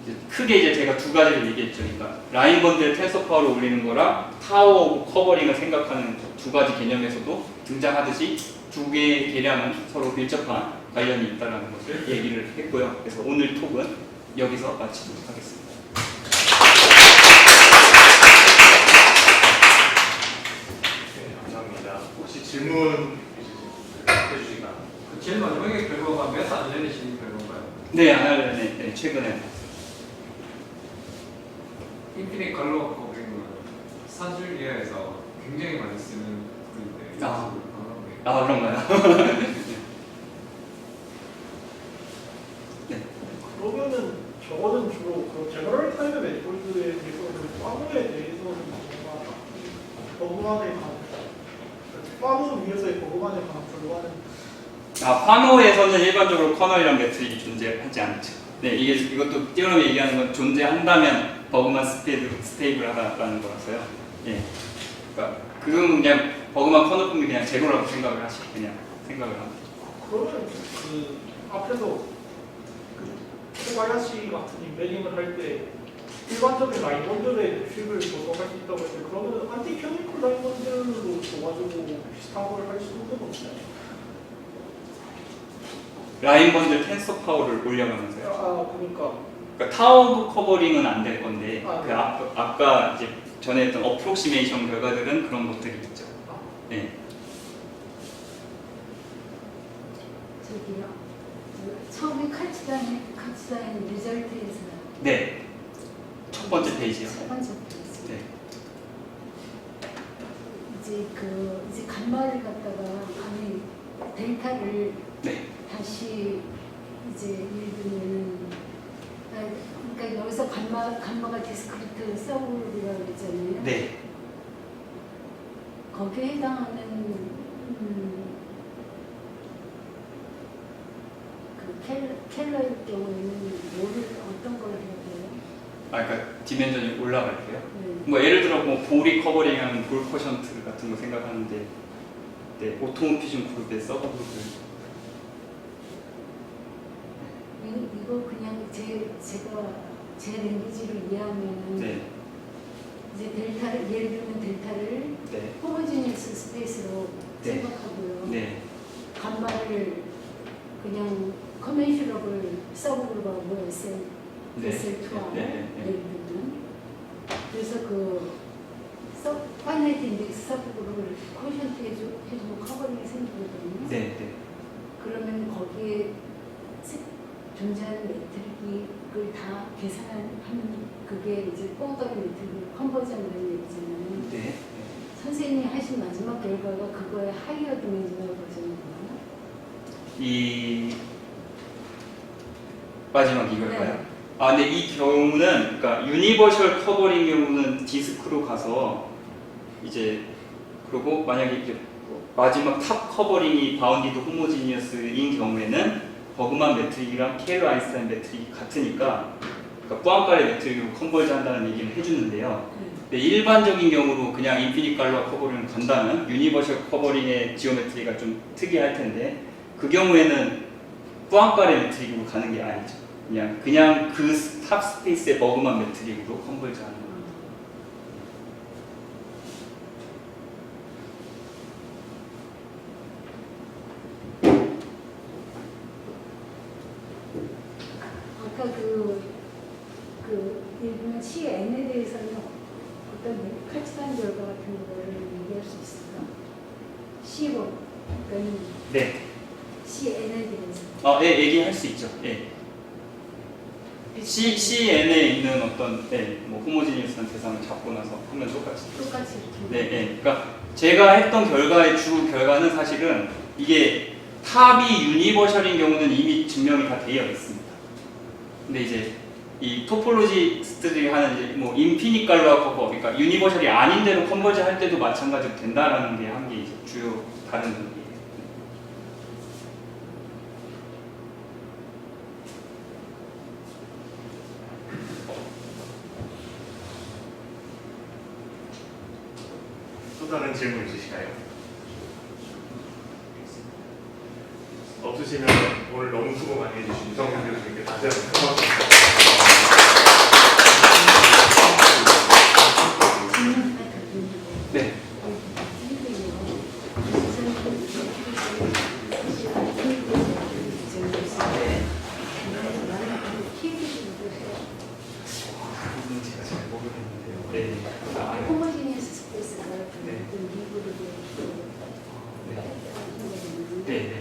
이제 크게 이제 제가 두 가지를 얘기했죠. 그러니까 라인 번들 텐서파워를 올리는 거랑 타워 오브 커버링을 생각하는 두 가지 개념에서도 등장하듯이 두 개의 계량은 서로 밀접한 관련이 있다는 것을 얘기를 했고요. 그래서 오늘 톡은 여기서 마치도록 하겠습니다. 네, 감사합니다. 혹시 질문 해주시기 바랍니다. 네, 최근에. 인피니트 갈로 거북이는 사줄 이하에서 굉장히 많이 쓰는 부분인데. 그런가요? 네. 그러면은 저거는 주로 그 제너럴 타입의 매트리드에 대해서는 파노에 대해서는 뭔가 버그만에 관한 파노 위에서의 버그만에 관한 결과는 파노에서는 일반적으로 커널이랑 매트릭이 존재하지 않죠. 네, 이것도 띠어럼이 얘기하는 건 존재한다면 버그만 스테이블하다라는 거라서요. 예. 그러니까 그건 그냥 버그만 커널뿐이 그냥 제로라고 생각을 합니다. 그러면 그 앞에서 그 코바야시 같은 인베딩을 할 때 일반적인 라인번들의 픽을 조성할 수 있다고 했는데 그러면 안티 캐노니컬 라인번들로 줘가지고 비슷한 걸 할 수는 없나요? 라인 번들 텐서 파워를 올려가면서요. 그러니까 타워 커버링은 안 될 건데 아, 그 네. 아까 이제 전에 했던 어프록시메이션 결과들은 그런 것들이 있죠. 네. 저기요. 처음에 카츠다인 리절트에서 네. 첫 번째 페이지요. 첫 번째 페이지. 네. 이제 간마를 갖다가 아니 데이터를 네. 다시 이제 예를 들면 그러니까 여기서 간마가 디스크리트 서브라고 했잖아요. 네. 거기에 해당하는 그 켈러의 경우에는 어떤 걸 해야 돼요? 그러니까 디멘전이 올라갈게요. 네. 뭐 예를 들어 뭐 볼이 커버링하는 볼 퍼션트 같은 거 생각하는데, 네, 오토모피즘 그룹의 서버 그룹을. 이거 그냥 제 랭귀지로 이해하면 네. 이제 델타를 예를 들면 델타를 네. 호모지니어스 스페이스로 네. 생각하고요. 네. 간마를 그냥 커맨슈러블 서브그룹하고 네. SL2하고 네. 네. 예를 들면 그래서 그 파이나이트 인덱스 서브그룹을 코션트 해주고 커버링이 생기거든요. 네. 네. 그러면 거기에 존재하는 매트릭을 다 계산하는 그게 이제 뽕더리 매트릭 컨버전이라는 얘기잖아요. 네. 선생님이 하신 마지막 결과가 그거의 하이어 디멘셔널 버전인가요? 이 마지막 이걸까요? 네. 근데 이 경우는 그러니까 유니버셜 커버링 경우는 디스크로 가서 이제 그리고 만약에 이제 마지막 탑 커버링이 바운디드 호모지니어스인 경우에는 버그만 매트릭이랑 케일러 아인슈타인 매트릭이 같으니까 그러니까 뿌안까레 매트릭으로 컨버지 한다는 얘기를 해주는데요. 근데 일반적인 경우로 그냥 인피니트 갈로와 커버링을 간다면 유니버셜 커버링의 지오메트리가 좀 특이할 텐데 그 경우에는 뿌안까레 매트릭으로 가는 게 아니죠. 그냥 그 탑 스페이스의 버그만 매트릭으로 컨버지 하는 거예요. 아까 일본 CN에 대해서는 어떤 칼치산 결과 같은 거를 얘기할 수 있을까? C1, 그러니까 네. CN에 대해서. 예, 얘기할 수 있죠. 예. CN에 있는 어떤 뭐 호모지니어스한 대상을 잡고 나서 하면 똑같이. 똑같이 이렇게. 네, 예. 그러니까 제가 했던 결과의 주 결과는 사실은 이게 탑이 유니버셜인 경우는 이미 증명이 다 되어 있습니다. 근데 이제 이 토폴로지스트들이 하는 이제 뭐 인피니트 갈로와 커버, 그러니까 유니버셜이 아닌 데로 컨버지 할 때도 마찬가지로 된다라는 게 한 게 이제 주요 다른 얘기예요. 또 다른 질문 있으실까요? 없으시면 오늘 너무 수고 많이 해주신 이성훈 교수님께 다시 한번 고맙습니다. 네. 그건 제가 잘 모르겠는데요. 네. 호모지니어스 스페이스가 네. 미국으로 네. 네.